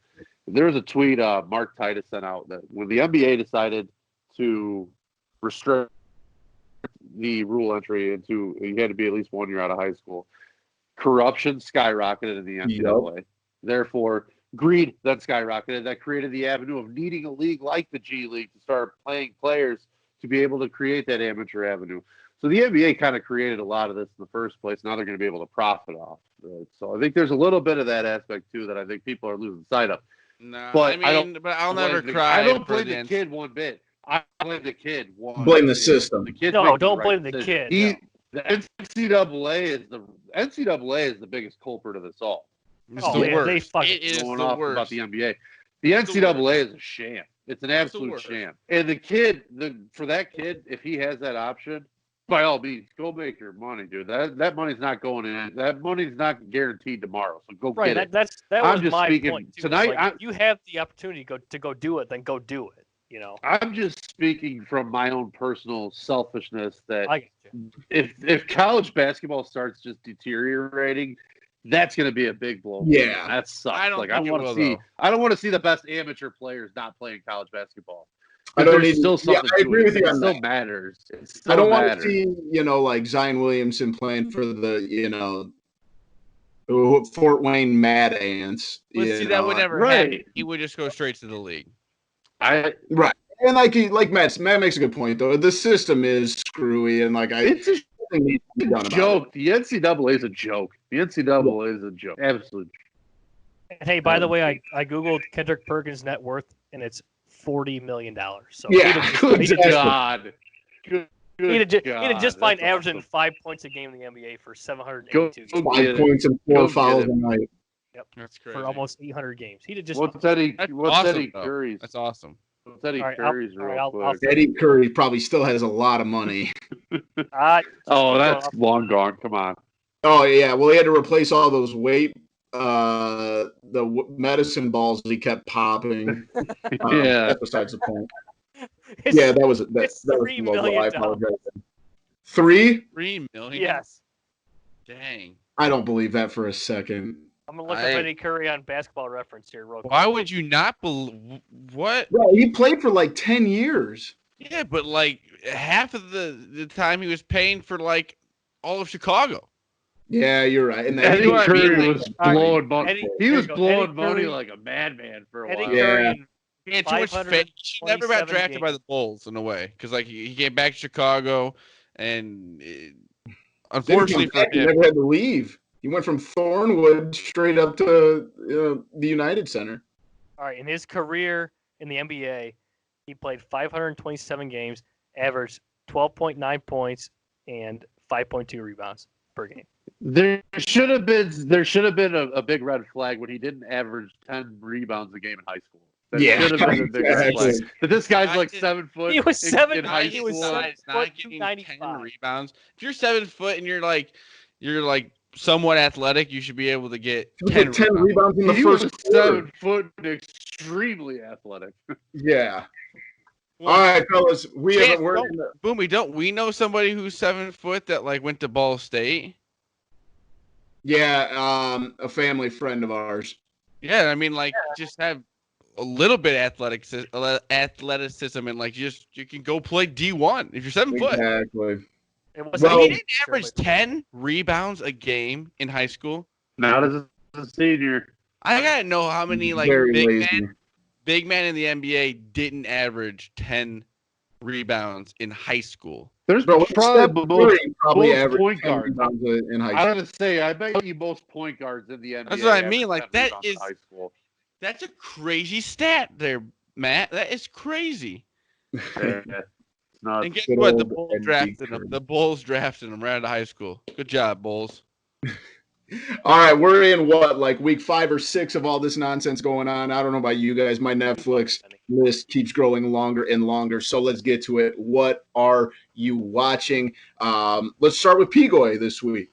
There was a tweet Mark Titus sent out that when the NBA decided to restrict the rule entry into you had to be at least 1 year out of high school, corruption skyrocketed in the NCAA. Yep. Therefore, greed then skyrocketed. That created the avenue of needing a league like the G League to start playing players to be able to create that amateur avenue. So the NBA kind of created a lot of this in the first place. Now they're going to be able to profit off it. So I think there's a little bit of that aspect too that I think people are losing sight of. No, but I'll never cry. I don't blame the kid one bit. I blame the kid one. Blame the system. Don't blame the kid. The NCAA is the biggest culprit of this all. It's the worst. It is going off about the NBA. The NCAA is a sham. It's an absolute sham. And the kid, for that kid, if he has that option, by all means, go make your money, dude. That money's not going in. That money's not guaranteed tomorrow. So go get it. That was my point too. Tonight, like, you have the opportunity to go do it, then go do it. I'm just speaking from my own personal selfishness that if college basketball starts just deteriorating, that's going to be a big blow. Yeah, that sucks. I don't want to see the best amateur players not playing college basketball. I agree with you on that. Still matters. I don't want to see, like Zion Williamson playing for the, Fort Wayne Mad Ants. That would never happen. He would just go straight to the league. Right. And like Matt makes a good point though. The system is screwy and it's a joke. The NCAA is a joke. The NCAA is a joke. Absolutely. And hey, by the way, I googled Kendrick Perkins' net worth, and it's $40 million. So Yeah, Good God. Good he'd God. just fine That's averaging awesome. 5 points a game in the NBA for 782 Go games get 5 it. points and Go 4 get fouls it. a night. That's crazy. for almost 800 games. He'd have just What's Eddie Awesome, though. Curry's? That's awesome. What's Eddie All right, Curry's all right, real I'll quick? Eddie Curry probably still has a lot of money. Oh, that's long gone. Come on. Oh yeah, well he had to replace all those medicine balls he kept popping. Yeah. That's besides the point. Yeah, that was it's that was $3 low. million. I apologize. 3? 3 million. Yes. Dang. I don't believe that for a second. I'm gonna look up Eddie Curry on Basketball Reference here, real quick. Why would you not believe what? Well, he played for like 10 years. Yeah, but like half of the time he was paying for like all of Chicago. Yeah, you're right. And Eddie know what I mean? Curry Like, was blowing money. He was there you go. blowing Eddie money Curry- like a madman for a Eddie while. Curry Yeah. in He had too much fame. He never got 527 drafted by games. the Bulls in a way, because like he came back to Chicago, and unfortunately for he him, never had to leave. He went from Thornwood straight up to the United Center. All right, in his career in the NBA, he played 527 games, averaged 12.9 points and 5.2 rebounds per game. There should have been a big red flag when he didn't average 10 rebounds a game in high school. That should have been a big red flag. That this guy's like 7 foot. He was 7 in high he was school. 7 not foot, getting 10 295. rebounds. If you're 7 foot and you're like somewhat athletic, you should be able to get He 10 had 10 rebounds. rebounds in the He first was quarter. 7 foot and extremely athletic. Yeah. All right, fellas. Don't we know somebody who's 7 foot that like went to Ball State? Yeah, a family friend of ours. Yeah, I mean, like, just have a little bit of athleticism, and like, you can go play D1 if you're 7 foot. Exactly. He didn't average 10 rebounds a game in high school. Not as a senior. I gotta know how many like big man in the NBA didn't average 10 rebounds in high school. There's probably average point guards in high school. I was gonna say, I bet you most point guards in the NBA. That's what I mean. Like that is high school. That's a crazy stat there, Matt. That is crazy. And guess what? The Bulls drafted him right out of high school. Good job, Bulls. All right, we're in like week 5 or 6 of all this nonsense going on. I don't know about you guys. My Netflix list keeps growing longer and longer. So let's get to it. What are you watching? Let's start with Pigoy this week.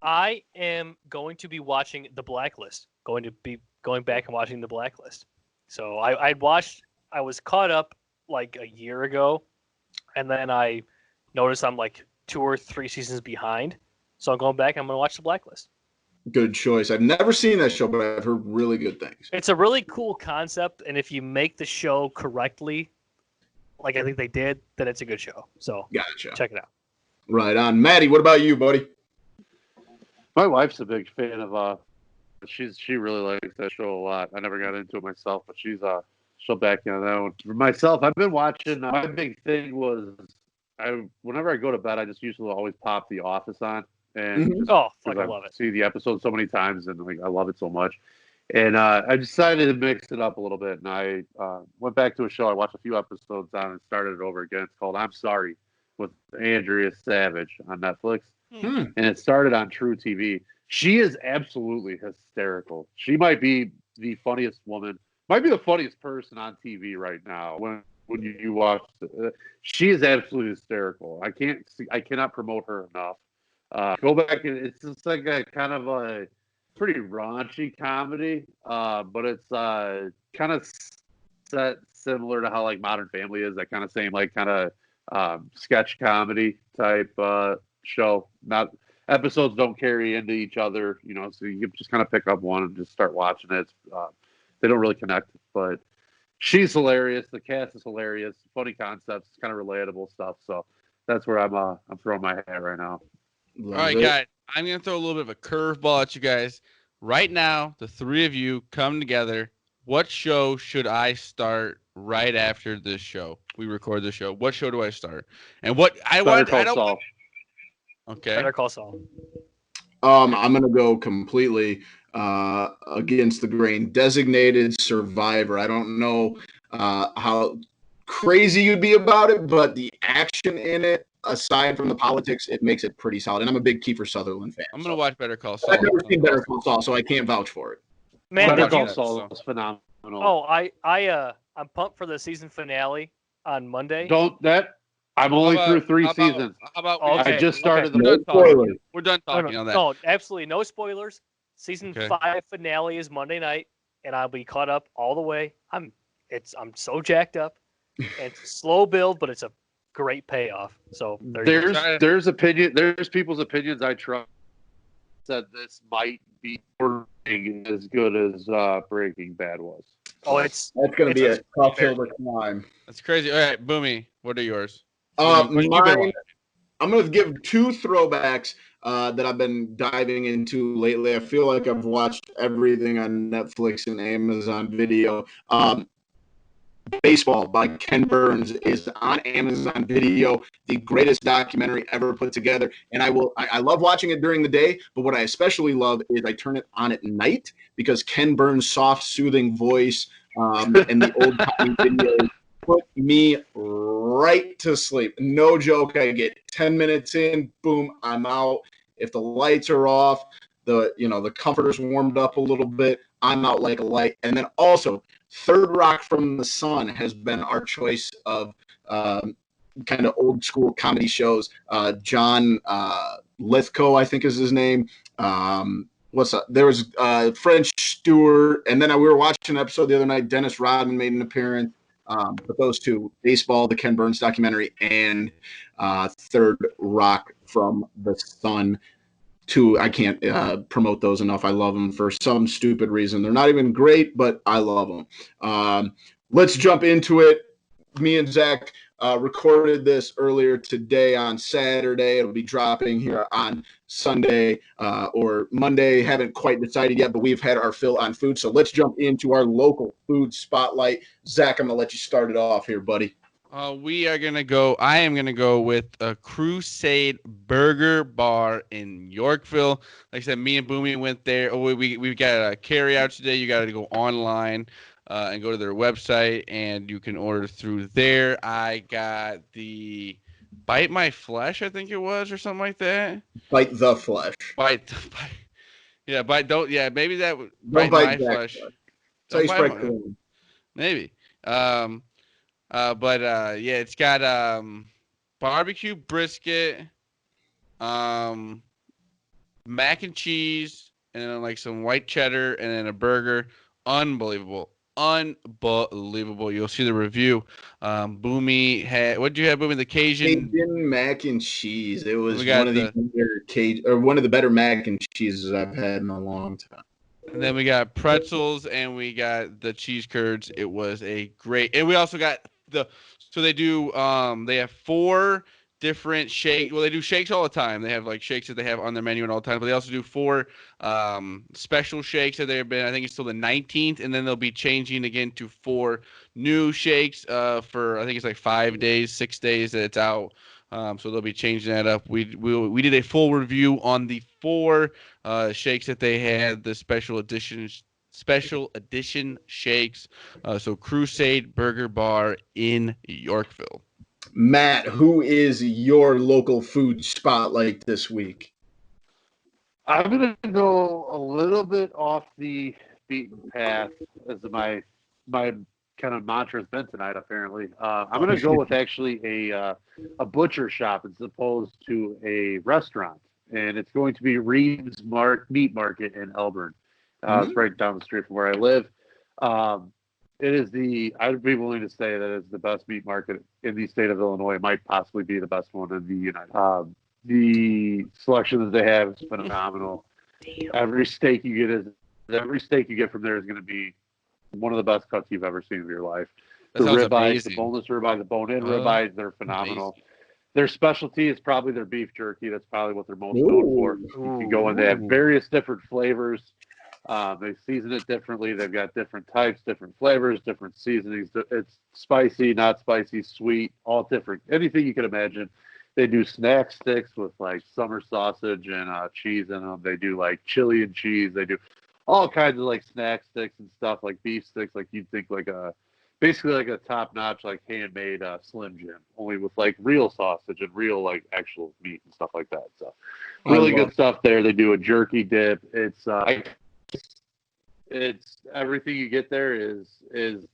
I am going to be watching The Blacklist. Going to be going back and watching The Blacklist. So I was caught up like a year ago, and then I noticed I'm like 2 or 3 seasons behind. So I'm going back and I'm going to watch The Blacklist. Good choice. I've never seen that show, but I've heard really good things. It's a really cool concept, and if you make the show correctly, like I think they did, then it's a good show. So gotcha. Check it out. Right on. Maddie, what about you, buddy? My wife's a big fan of she really likes that show a lot. I never got into it myself, but she'll back you on that one. For myself, I've been watching. My big thing was whenever I go to bed, I just usually always pop The Office on. And fucking love it. See the episode so many times, and like I love it so much. And I decided to mix it up a little bit, and I went back to a show I watched a few episodes on and started it over again. It's called I'm Sorry with Andrea Savage on Netflix, and it started on True TV. She is absolutely hysterical. She might be the funniest woman, might be the funniest person on TV right now. When you watch it, she is absolutely hysterical. I cannot promote her enough. Go back and it's just like a kind of a pretty raunchy comedy, but it's kind of set similar to how like Modern Family is. That kind of same like kind of sketch comedy type show. Not episodes don't carry into each other, so you just kind of pick up one and just start watching it. They don't really connect, but she's hilarious. The cast is hilarious. Funny concepts, kind of relatable stuff. So that's where I'm throwing my hat right now. All right, guys. I'm going to throw a little bit of a curveball at you guys. Right now, the 3 of you come together. What show should I start right after this show? We record the show. What show do I start? And what I want. Okay. Better Call Saul. I'm going to go completely against the grain. Designated survivor. I don't know how crazy you'd be about it, but the action in it, aside from the politics, it makes it pretty solid. And I'm a big Kiefer Sutherland fan. I'm gonna watch Better Call Saul. I've never seen Better Call Saul, so I can't vouch for it. Man, Better did Call you? Saul is phenomenal. Oh, I'm pumped for the season finale on Monday. I'm only through 3 how seasons. about Okay, I just started No We're done spoilers. We're done talking on that. No, absolutely no spoilers. Season Okay. 5 finale is Monday night, and I'll be caught up all the way. I'm so jacked up. And it's a slow build, but it's a great payoff. So there's people's opinions I trust that this might be as good as Breaking Bad was. Oh, that's going to be a tough hill to climb. That's crazy. All right, Boomy, what are yours? Mine, I'm going to give 2 throwbacks that I've been diving into lately. I feel like I've watched everything on Netflix and Amazon Video. Baseball by Ken Burns is on Amazon Video, the greatest documentary ever put together. And I love watching it during the day, but what I especially love is I turn it on at night because Ken Burns' soft, soothing voice and the old videos put me right to sleep. No joke. I get 10 minutes in, boom, I'm out. If the lights are off, the comforter's warmed up a little bit, I'm out like a light. And then also, Third Rock from the Sun has been our choice of kind of old school comedy shows. John Lithgow, I think is his name. There was French Stewart, and then we were watching an episode the other night. Dennis Rodman made an appearance. But those 2, baseball, the Ken Burns documentary, and Third Rock from the Sun. 2, I can't promote those enough. I love them for some stupid reason. They're not even great, but I love them. Let's jump into it. Me and Zach recorded this earlier today on Saturday. It'll be dropping here on Sunday or Monday. Haven't quite decided yet, but we've had our fill on food. So let's jump into our local food spotlight. Zach, I'm going to let you start it off here, buddy. I am going to go with a Crusade Burger Bar in Yorkville. Like I said, me and Boomy went there. Oh, we got a carry out today. You got to go online and go to their website, and you can order through there. I got the Bite My Flesh, I think it was, or something like that. Bite the Flesh. Yeah, maybe that would Bite My Flesh. Maybe. It's got barbecue brisket, mac and cheese, and then like some white cheddar, and then a burger. Unbelievable. You'll see the review. Boomy had, what did you have, Boomy? The Cajun mac and cheese. It was one of the better mac and cheeses I've had in a long time. And then we got pretzels, and we got the cheese curds. It was a great, and we also got they have 4 different shakes. Well, they do shakes all the time. They have like shakes that they have on their menu at all times, but they also do 4 special shakes that they've been, I think it's till the 19th, and then they'll be changing again to 4 new shakes for, I think it's like 5 days, 6 days that it's out. So they'll be changing that up. We did a full review on the 4 shakes that they had, the special edition shakes. So Crusade Burger Bar in Yorkville. Matt, who is your local food spotlight this week? I'm going to go a little bit off the beaten path as my kind of mantra has been tonight, apparently. I'm going to go with actually a butcher shop as opposed to a restaurant. And it's going to be Reed's Meat Market in Elburn. It's right down the street from where I live. I'd be willing to say that it's the best meat market in the state of Illinois. It might possibly be the best one in the United. The selection that they have is phenomenal. Every steak you get from there is going to be one of the best cuts you've ever seen in your life. The ribeyes, the boneless ribeye, the bone-in ribeyes, they're phenomenal. Amazing. Their specialty is probably their beef jerky. That's probably what they're most known for. You can go in. They have various different flavors. They season it differently. They've got different types, different flavors, different seasonings. It's spicy, not spicy, sweet, all different. Anything you can imagine. They do snack sticks with like summer sausage and cheese in them. They do like chili and cheese. They do all kinds of like snack sticks and stuff, like beef sticks, like you'd think like basically like a top notch like handmade Slim Jim, only with like real sausage and real like actual meat and stuff like that. So really good stuff there. They do a jerky dip. It's everything you get there is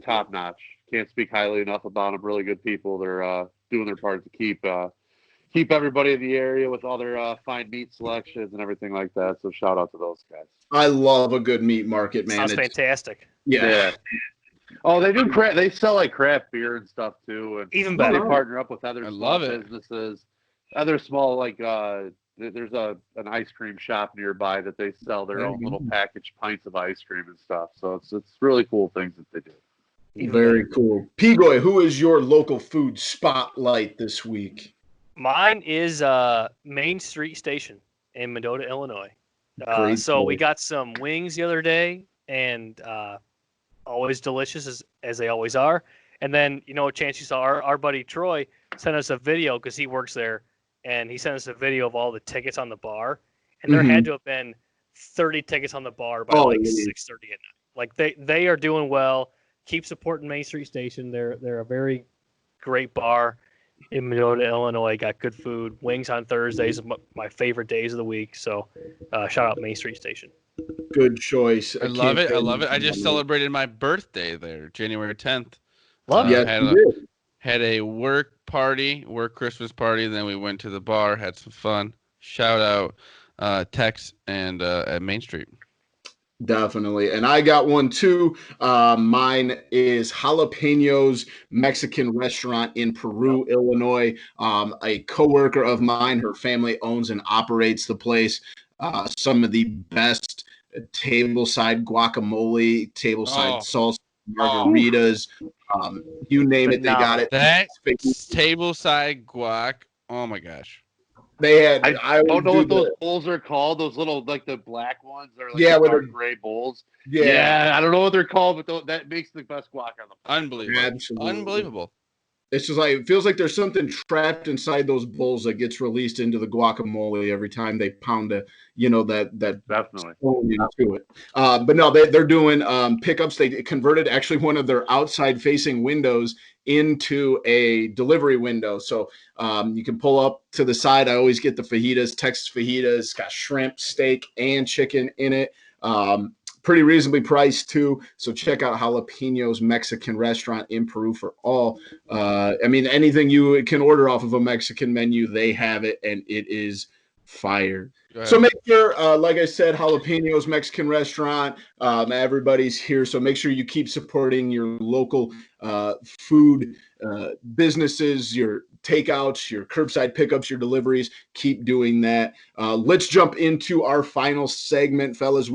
top notch. Can't speak highly enough about them. Really good people. They're doing their part to keep everybody in the area with all their fine meat selections and everything like that. So shout out to those guys. I love a good meat market, man. Sounds fantastic. Yeah. Oh, they do they sell like craft beer and stuff too, and even better. They partner up with other small businesses, other small like there's an ice cream shop nearby that they sell their own little packaged pints of ice cream and stuff. So it's really cool things that they do. Very cool. Pigoy, who is your local food spotlight this week? Mine is Main Street Station in Mendota, Illinois. So we got some wings the other day, and always delicious as they always are. And then, Chance, you saw our buddy Troy sent us a video because he works there, and he sent us a video of all the tickets on the bar, and there had to have been 30 tickets on the bar by 6:30 at night. Like they are doing well. Keep supporting Main Street Station. They're a very great bar in Mendota, Illinois. Got good food. Wings on Thursdays are my favorite days of the week. So shout out Main Street Station. Good choice. I love it. I just celebrated my birthday there, January 10th. Love it. Had a work Christmas party. Then we went to the bar, had some fun. Shout out Tex and at Main Street. Definitely. And I got one too. Mine is Jalapenos Mexican restaurant in Peru, Illinois. A coworker of mine, her family owns and operates the place. Some of the best tableside guacamole, tableside salsa, margaritas, you name it, they got it. That tableside guac, oh my gosh. They had. I don't know what those bowls are called. Those little, like the black ones, or like dark gray bowls. Yeah, I don't know what they're called, but that makes the best guac on the planet. Unbelievable. Absolutely. Unbelievable. It's just like, it feels like there's something trapped inside those bowls that gets released into the guacamole every time they pound that definitely into it. But no, they're doing pickups. They converted actually one of their outside facing windows into a delivery window. So you can pull up to the side. I always get the fajitas, Texas fajitas. It's got shrimp, steak, and chicken in it. Pretty reasonably priced too. So check out Jalapenos Mexican restaurant in Peru for all. Anything you can order off of a Mexican menu, they have it, and it is fire. So make sure, like I said, Jalapenos Mexican restaurant, everybody's here. So make sure you keep supporting your local food businesses, your takeouts, your curbside pickups, your deliveries. Keep doing that. Let's jump into our final segment, fellas.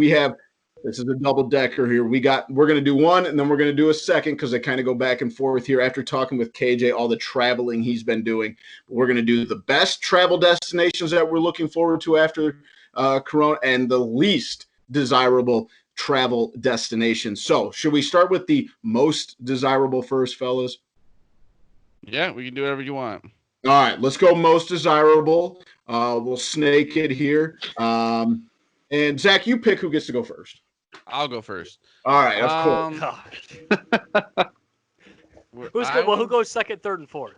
This is a double decker here. We're going to do one, and then we're going to do a second because they kind of go back and forth here after talking with KJ, all the traveling he's been doing. We're going to do the best travel destinations that we're looking forward to after Corona and the least desirable travel destinations. So should we start with the most desirable first, fellas? Yeah, we can do whatever you want. All right, let's go most desirable. We'll snake it here. And Zach, you pick who gets to go first. I'll go first. All right, that's cool. Who goes second, third, and fourth?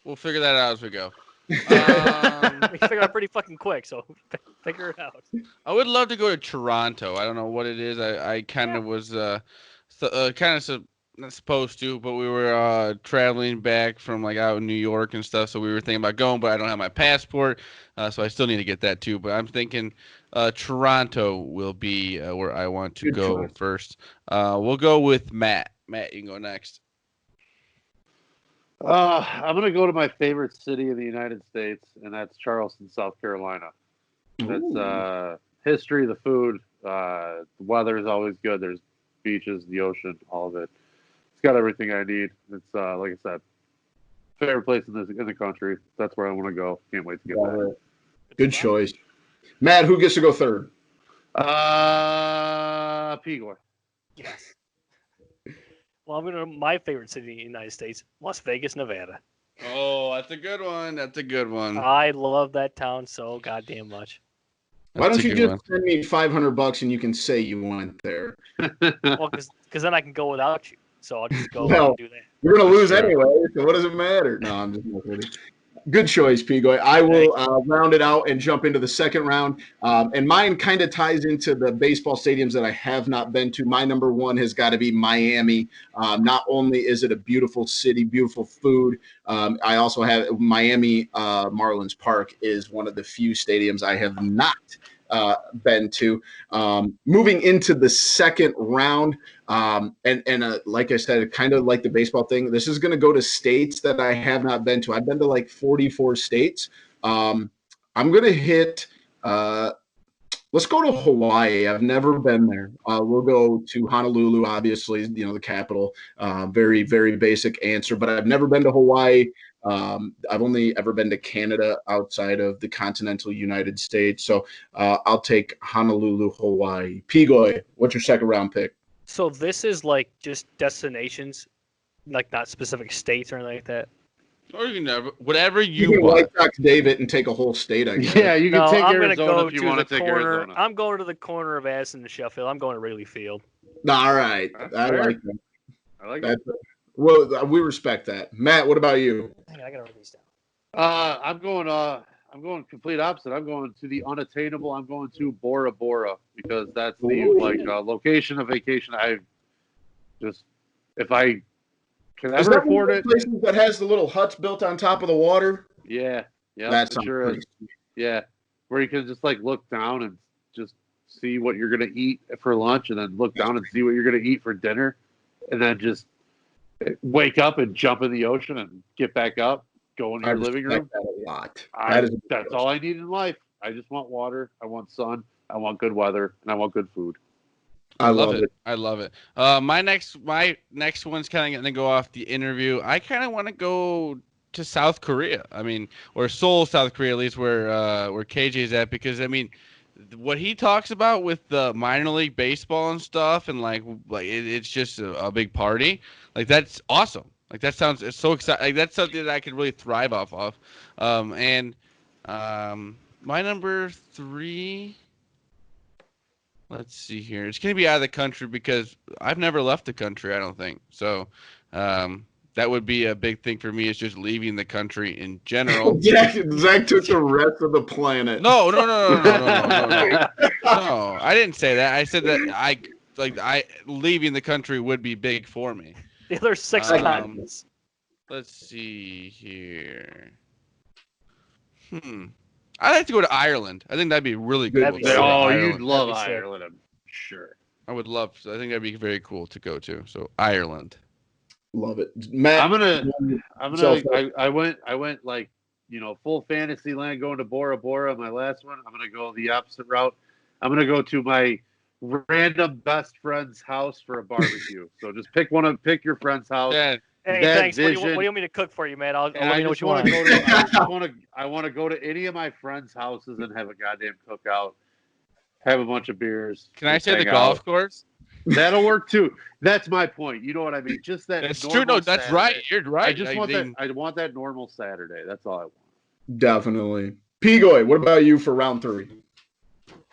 We'll figure that out as we go. We figure out pretty fucking quick, so figure it out. I would love to go to Toronto. I don't know what it is. I kind of was not supposed to, but we were traveling back from like out in New York and stuff, so we were thinking about going, but I don't have my passport, so I still need to get that too. But I'm thinking Toronto will be where I want to go first. We'll go with Matt. Matt, you can go next. I'm going to go to my favorite city in the United States, and that's Charleston, South Carolina. That's history, the food, the weather is always good. There's beaches, the ocean, all of it. It's got everything I need. It's like I said, favorite place in the country. That's where I want to go. Can't wait to get back. Good choice. Matt, who gets to go third? Pigor. Yes. Well, I'm going to my favorite city in the United States, Las Vegas, Nevada. Oh, that's a good one. That's a good one. I love that town so goddamn much. Why don't you just send me $500 and you can say you went there? Well, because then I can go without you. So I'll just go Well, and do that. We're going to lose anyway, so what does it matter? No, I'm just kidding. Good choice, Pigoy. I will round it out and jump into the second round. And mine kind of ties into the baseball stadiums that I have not been to. My number one has got to be Miami. Not only is it a beautiful city, beautiful food, I also have Miami Marlins Park is one of the few stadiums I have not been to. Moving into the second round, like I said, kind of like the baseball thing, this is going to go to states that I have not been to. I've been to like 44 states. I'm going to hit let's go to Hawaii. I've never been there. We'll go to Honolulu, obviously, the capital. Very, very basic answer, but I've never been to Hawaii. I've only ever been to Canada outside of the continental United States. So I'll take Honolulu, Hawaii. Pigoy, what's your second round pick? So this is like just destinations, like not specific states or anything like that. Or you can whatever You you can want. White Sox David and take a whole state, I guess. Yeah, you can take I'm Arizona gonna go if you to want the to take corner. Arizona. I'm going to the corner of Addison and Sheffield. I'm going to Wrigley Field. All right. I fair. like that. I like it. Well, we respect that. Matt, what about you? Hang on, I gotta write these down. I'm going complete opposite. I'm going to the unattainable. I'm going to Bora Bora because that's the location of vacation. I just, if I can Is ever that one afford of it. the places that has the little huts built on top of the water? Yeah. That it sounds sure pretty is. sweet. Yeah, where you can just like look down and just see what you're gonna eat for lunch, and then look down and see what you're gonna eat for dinner, and then just wake up and jump in the ocean and get back up, go into your living room. That a lot. That's all I need in life. I just want water. I want sun. I want good weather, and I want good food. I love it. I love it. My next one's kind of going to go off the interview. I kind of want to go to South Korea. I mean, or Seoul, South Korea, at least where KJ is at, because I mean, what he talks about with the minor league baseball and stuff, and it's just a big party. Like that's awesome. Like it's so exciting. Like that's something that I could really thrive off of. My number 3. Let's see here. It's going to be out of the country because I've never left the country, I don't think. So that would be a big thing for me, is just leaving the country in general. Zach took the rest of the planet. No. No, I didn't say that. I said that leaving the country would be big for me. The other 6 continents. Let's see here. I'd like to go to Ireland. I think that'd be really good. You'd love Ireland, I'm sure. I would love. I think that'd be very cool to go to. So Ireland. Love it, Matt. I went like full fantasy land going to Bora Bora. My last one. I'm gonna go the opposite route. I'm gonna go to my random best friend's house for a barbecue. So just pick your friend's house. Yeah. Hey, thanks. What do you want me to cook for you, man? I'll let you know what you want. I want to go to any of my friends' houses and have a goddamn cookout. Have a bunch of beers. Can I say the golf course? That'll work too. That's my point. You know what I mean? Just that. That's true. No, that's Saturday. right. You're right. I just want that. I want that normal Saturday. That's all I want. Definitely. Pigoy, what about you for round 3?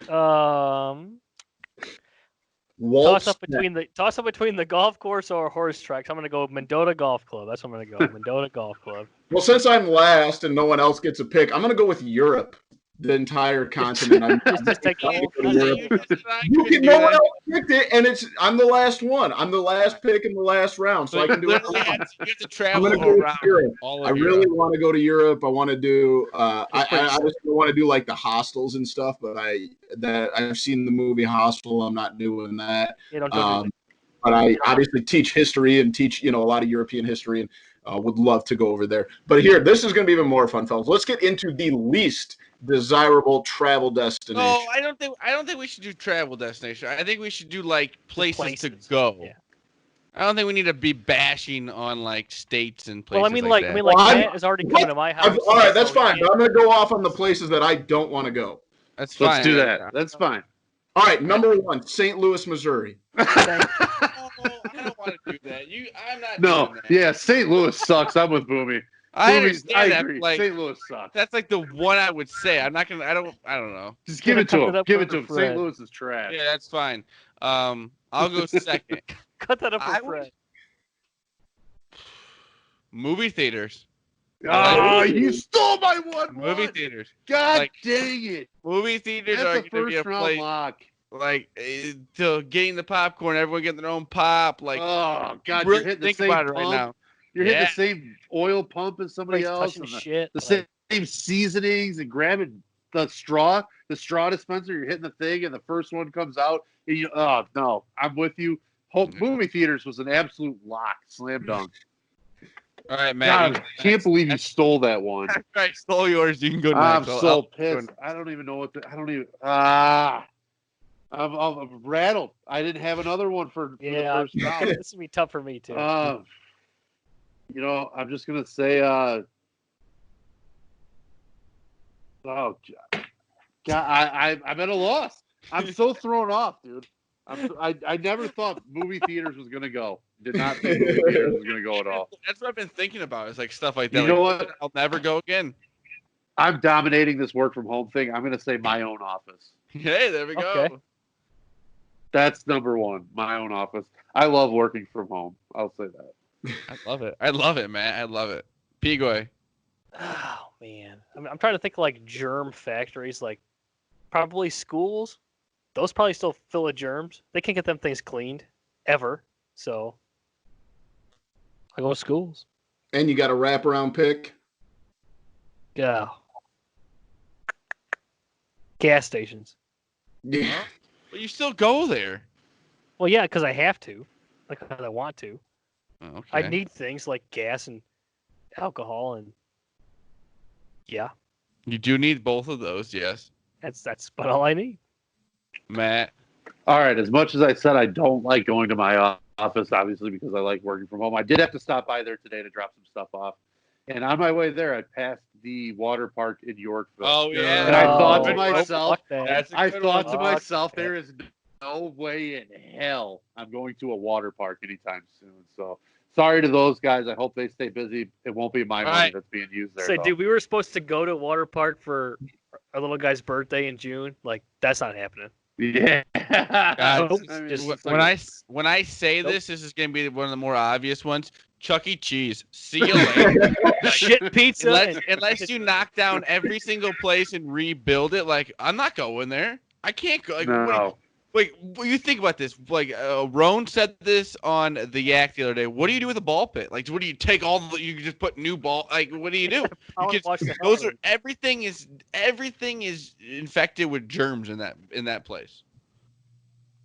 Toss up between the golf course or horse tracks. I'm gonna go Mendota Golf Club. That's what I'm gonna go. Mendota Golf Club. Well, since I'm last and no one else gets a pick, I'm gonna go with Europe. The entire continent. Just take no one else picked it, and I'm the last one. I'm the last pick in the last round, so I can do it. You have to travel around Europe. I really Europe. want to go to Europe. I want to do. I just want to do like the hostels and stuff, but I've seen the movie Hostel. I'm not doing that. But I obviously teach history and teach a lot of European history, and would love to go over there. But here, this is going to be even more fun, fellas. Let's get into the least desirable travel destination. No, I don't think we should do travel destination. I think we should do like places to go. Yeah. I don't think we need to be bashing on like states and places. Well, Matt is already coming to my house. All right, that's fine. But I'm going to go off on the places that I don't want to go. That's fine. Let's do that. That's fine. All right, number 1, St. Louis, Missouri. I don't want to do that. I'm not. No, yeah, St. Louis sucks. I'm with Boomy. I Movies, I understand that. agree. Like, St. Louis sucks. that's like the one I would say. I'm not gonna. I don't know. Just give it to him. Give it to him. Fred. St. Louis is trash. Yeah, that's fine. I'll go second. Cut that up for I Fred. Movie theaters. Oh, you stole my one. Movie theaters. God Like, dang it. Movie theaters That's are the going to be a first round place lock. like to getting the popcorn, everyone getting their own pop. Like, Oh, God, really you're hitting the think same about it pump. right now. You're Yeah. hitting the same oil pump as somebody else. Touching And shit. the same seasonings and grabbing the straw dispenser. You're hitting the thing, and the first one comes out. And you, oh, no, I'm with you. Movie theaters was an absolute lock. Slam dunk. All right, Matt. God, I can't believe you stole that one. I stole yours. You can go I'm next. so pissed. I don't even know what I don't even. I'm rattled. I didn't have another one for the first round. This will be tough for me too. I'm just gonna say. Oh God, I'm at a loss. I'm so thrown off, dude. I never thought movie theaters was gonna go. Did not think movie theaters was gonna go at all. That's what I've been thinking about. It's like stuff like that. You know like, what? I'll never go again. I'm dominating this work from home thing. I'm gonna say my own office. Hey, there we go. Okay. That's number one. My own office. I love working from home. I'll say that. I love it. I love it, man. I love it. Pigoy. Oh man, I'm trying to think of, like, germ factories, like probably schools. Those probably still fill with germs. They can't get them things cleaned ever. So I go with schools. And you got a wraparound pick? Yeah. Gas stations. Yeah. But you still go there. Well, yeah, because I have to. Like, 'cause I want to. Oh, okay. I need things like gas and alcohol, and yeah, You do need both of those, yes. that's about all I need. Matt. All right. As much as I said I don't like going to my office, obviously, because I like working from home, I did have to stop by there today to drop some stuff off. And on my way there, I passed the water park in Yorkville. Oh, yeah. And I thought to Oh, myself, fuck that. That's a I good thought one. to myself, Fuck there is no way in hell I'm going to a water park anytime soon. So sorry to those guys. I hope they stay busy. It won't be my money right. that's being used there. So, though. dude, we were supposed to go to a water park for our little guy's birthday in June. Like, that's not happening. Yeah. Guys, Nope. I mean, Just- it's when like I say Nope. this is going to be one of the more obvious ones. Chuck E. Cheese. See you later. Shit pizza. Unless you knock down every single place and rebuild it, like, I'm not going there. I can't go. Like, no. Wait, you think about this. Like, Roan said this on the Yak the other day. What do you do with a ball pit? Like, what do you take all the? You just put new ball. Like, what do you do? I wanna You watch the just, those are Halloween. everything is infected with germs in that place.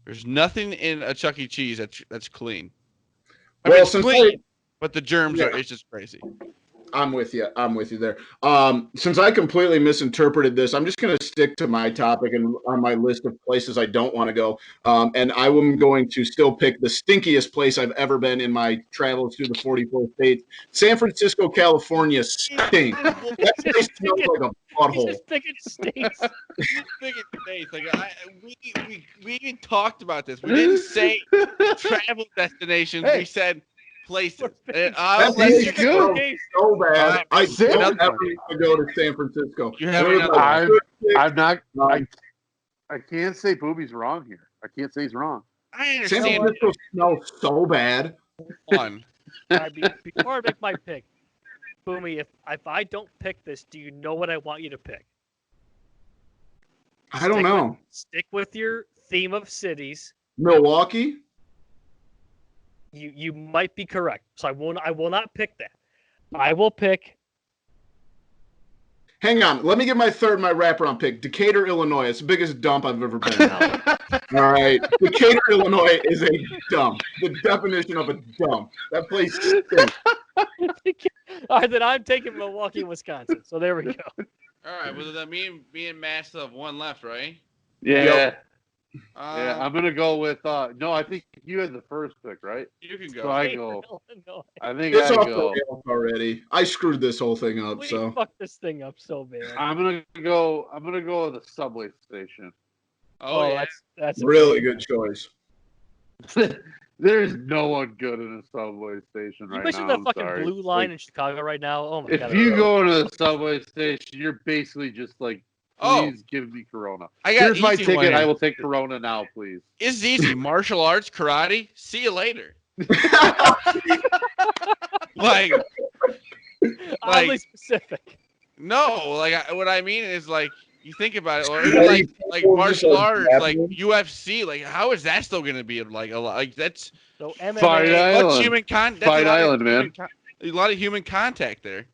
There's nothing in a Chuck E. Cheese that's clean. I mean, Well, it's since clean, but the germs Yeah. are. It's just crazy. I'm with you. I'm with you there. Since I completely misinterpreted this, I'm just going to stick to my topic and on my list of places I don't want to go. And I am going to still pick the stinkiest place I've ever been in my travels through the 44 states. San Francisco, California stinks. That place smells like a He's butthole. just picking states. He's big in face. Like we even talked about this. We didn't say travel destinations. Hey. We said places. That I'll let place you smells go. so bad. I San don't Francisco. ever need to go to San Francisco. You have There was another a one. good pick. I'm not. I can't say Booby's wrong here. I can't say he's wrong. I San understand Francisco smells so bad. one. All right, before I make my pick, Boomy, if I don't pick this, do you know what I want you to pick? I don't know. Stick with your theme of cities. Milwaukee? You might be correct. So I will not pick that. I will pick. Hang on. Let me get my wraparound pick. Decatur, Illinois. It's the biggest dump I've ever been. All right. Decatur, Illinois is a dump. The definition of a dump. That place stinks. All right, then I'm taking Milwaukee, Wisconsin. So there we go. All right. Well, then me and Matt still have one left, right? Yeah. Yep. Yeah. I'm gonna go with. No, I think you had the first pick, right? You can So go. I go. Illinois. I think It's I off the go. rails already. I screwed this whole thing up. We So fucked this thing up so bad. I'm gonna go with the subway station. Oh, yeah. That's a really good choice. There's no one good in a subway station You right mentioned now. the fucking sorry. blue line in Chicago right now. Oh my god! If you go to the subway station, you're basically just like, please give me Corona. Here's my ticket. I will take Corona now, please. It's easy. Martial arts, karate. See you later. like oddly specific. No, what I mean is like you think about it, or even like martial arts, like UFC. Like how is that still going to be like a lot? Like that's so MMA. Fight Island. Human contact. Fight Island, man. A lot of human contact there.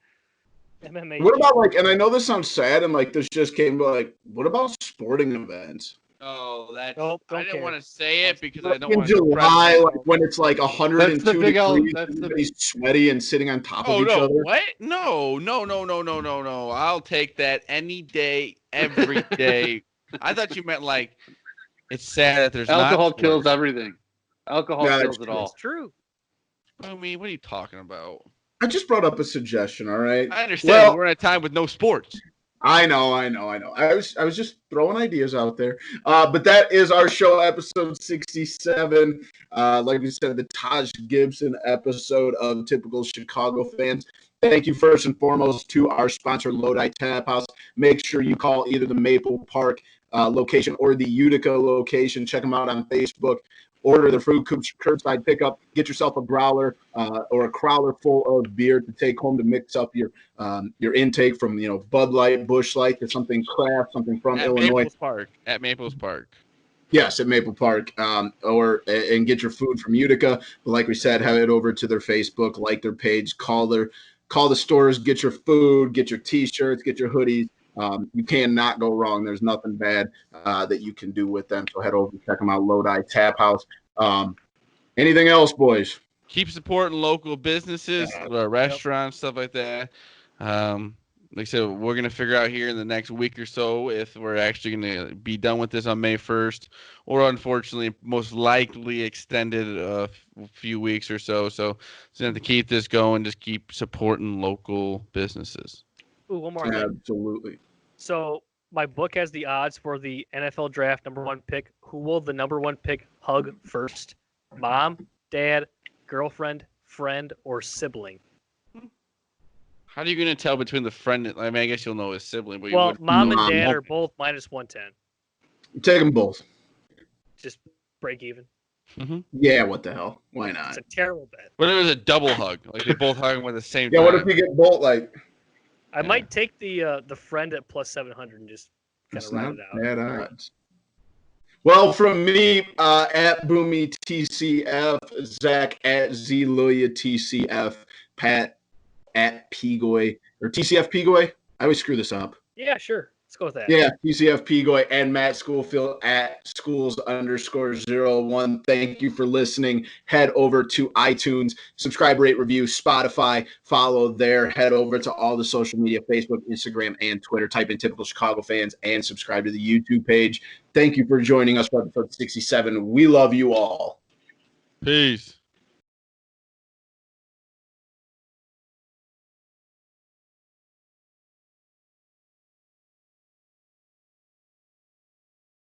MMA. What about and I know this sounds sad, and this just came, but what about sporting events? Oh, that's. I didn't want to say it because I don't in want July, when it's 102 degrees, that's everybody's sweaty and sitting on top of each other. What? No. I'll take that any day, every day. I thought you meant it's sad that there's alcohol not kills everything. Alcohol kills it all. It's true. I mean, what are you talking about? I just brought up a suggestion. All right. I understand. We're in a time with no sports. I know. I was just throwing ideas out there. But that is our show, episode 67. Like we said, the Taj Gibson episode of Typical Chicago Fans. Thank you first and foremost to our sponsor, Lodi Tap House. Make sure you call either the Maple Park location or the Utica location. Check them out on Facebook. Order the food curbside pickup. Get yourself a growler or a crowler full of beer to take home to mix up your intake from Bud Light, Busch Light, or something craft, something from Illinois. At Maples Park. Yes, at Maple Park, and get your food from Utica. But like we said, head over to their Facebook, like their page, call the stores, get your food, get your T-shirts, get your hoodies. You cannot go wrong. There's nothing bad that you can do with them. So head over and check them out, Lodi Tap House. Anything else, boys? Keep supporting local businesses, restaurants, stuff like that. Like I said, we're going to figure out here in the next week or so if we're actually going to be done with this on May 1st or unfortunately most likely extended a few weeks or so. So we have to keep this going, just keep supporting local businesses. Ooh, one more thing. Absolutely. So my book has the odds for the NFL draft #1 pick. Who will the #1 pick hug first? Mom, dad, girlfriend, friend, or sibling? How are you going to tell between the friend? I mean, I guess you'll know his sibling. But well, mom and dad are both -110. Take them both. Just break even. Mm-hmm. Yeah, what the hell? Why not? It's a terrible bet. What if it was a double hug? Like they both hug at the same time. Yeah, what if you get both I might take the friend at +700 and just kind of ride it out. Bad odds. Well, from me at Boomy TCF, Zach at ZLilia TCF, Pat at Pigoy or TCF Pigoy. I always screw this up. Yeah, sure. Let's go with that. Yeah, TCF Pigoy and Matt Schoolfield at schools_01. Thank you for listening. Head over to iTunes, subscribe, rate, review, Spotify, follow there. Head over to all the social media, Facebook, Instagram, and Twitter. Type in Typical Chicago Fans and subscribe to the YouTube page. Thank you for joining us for episode 67. We love you all. Peace.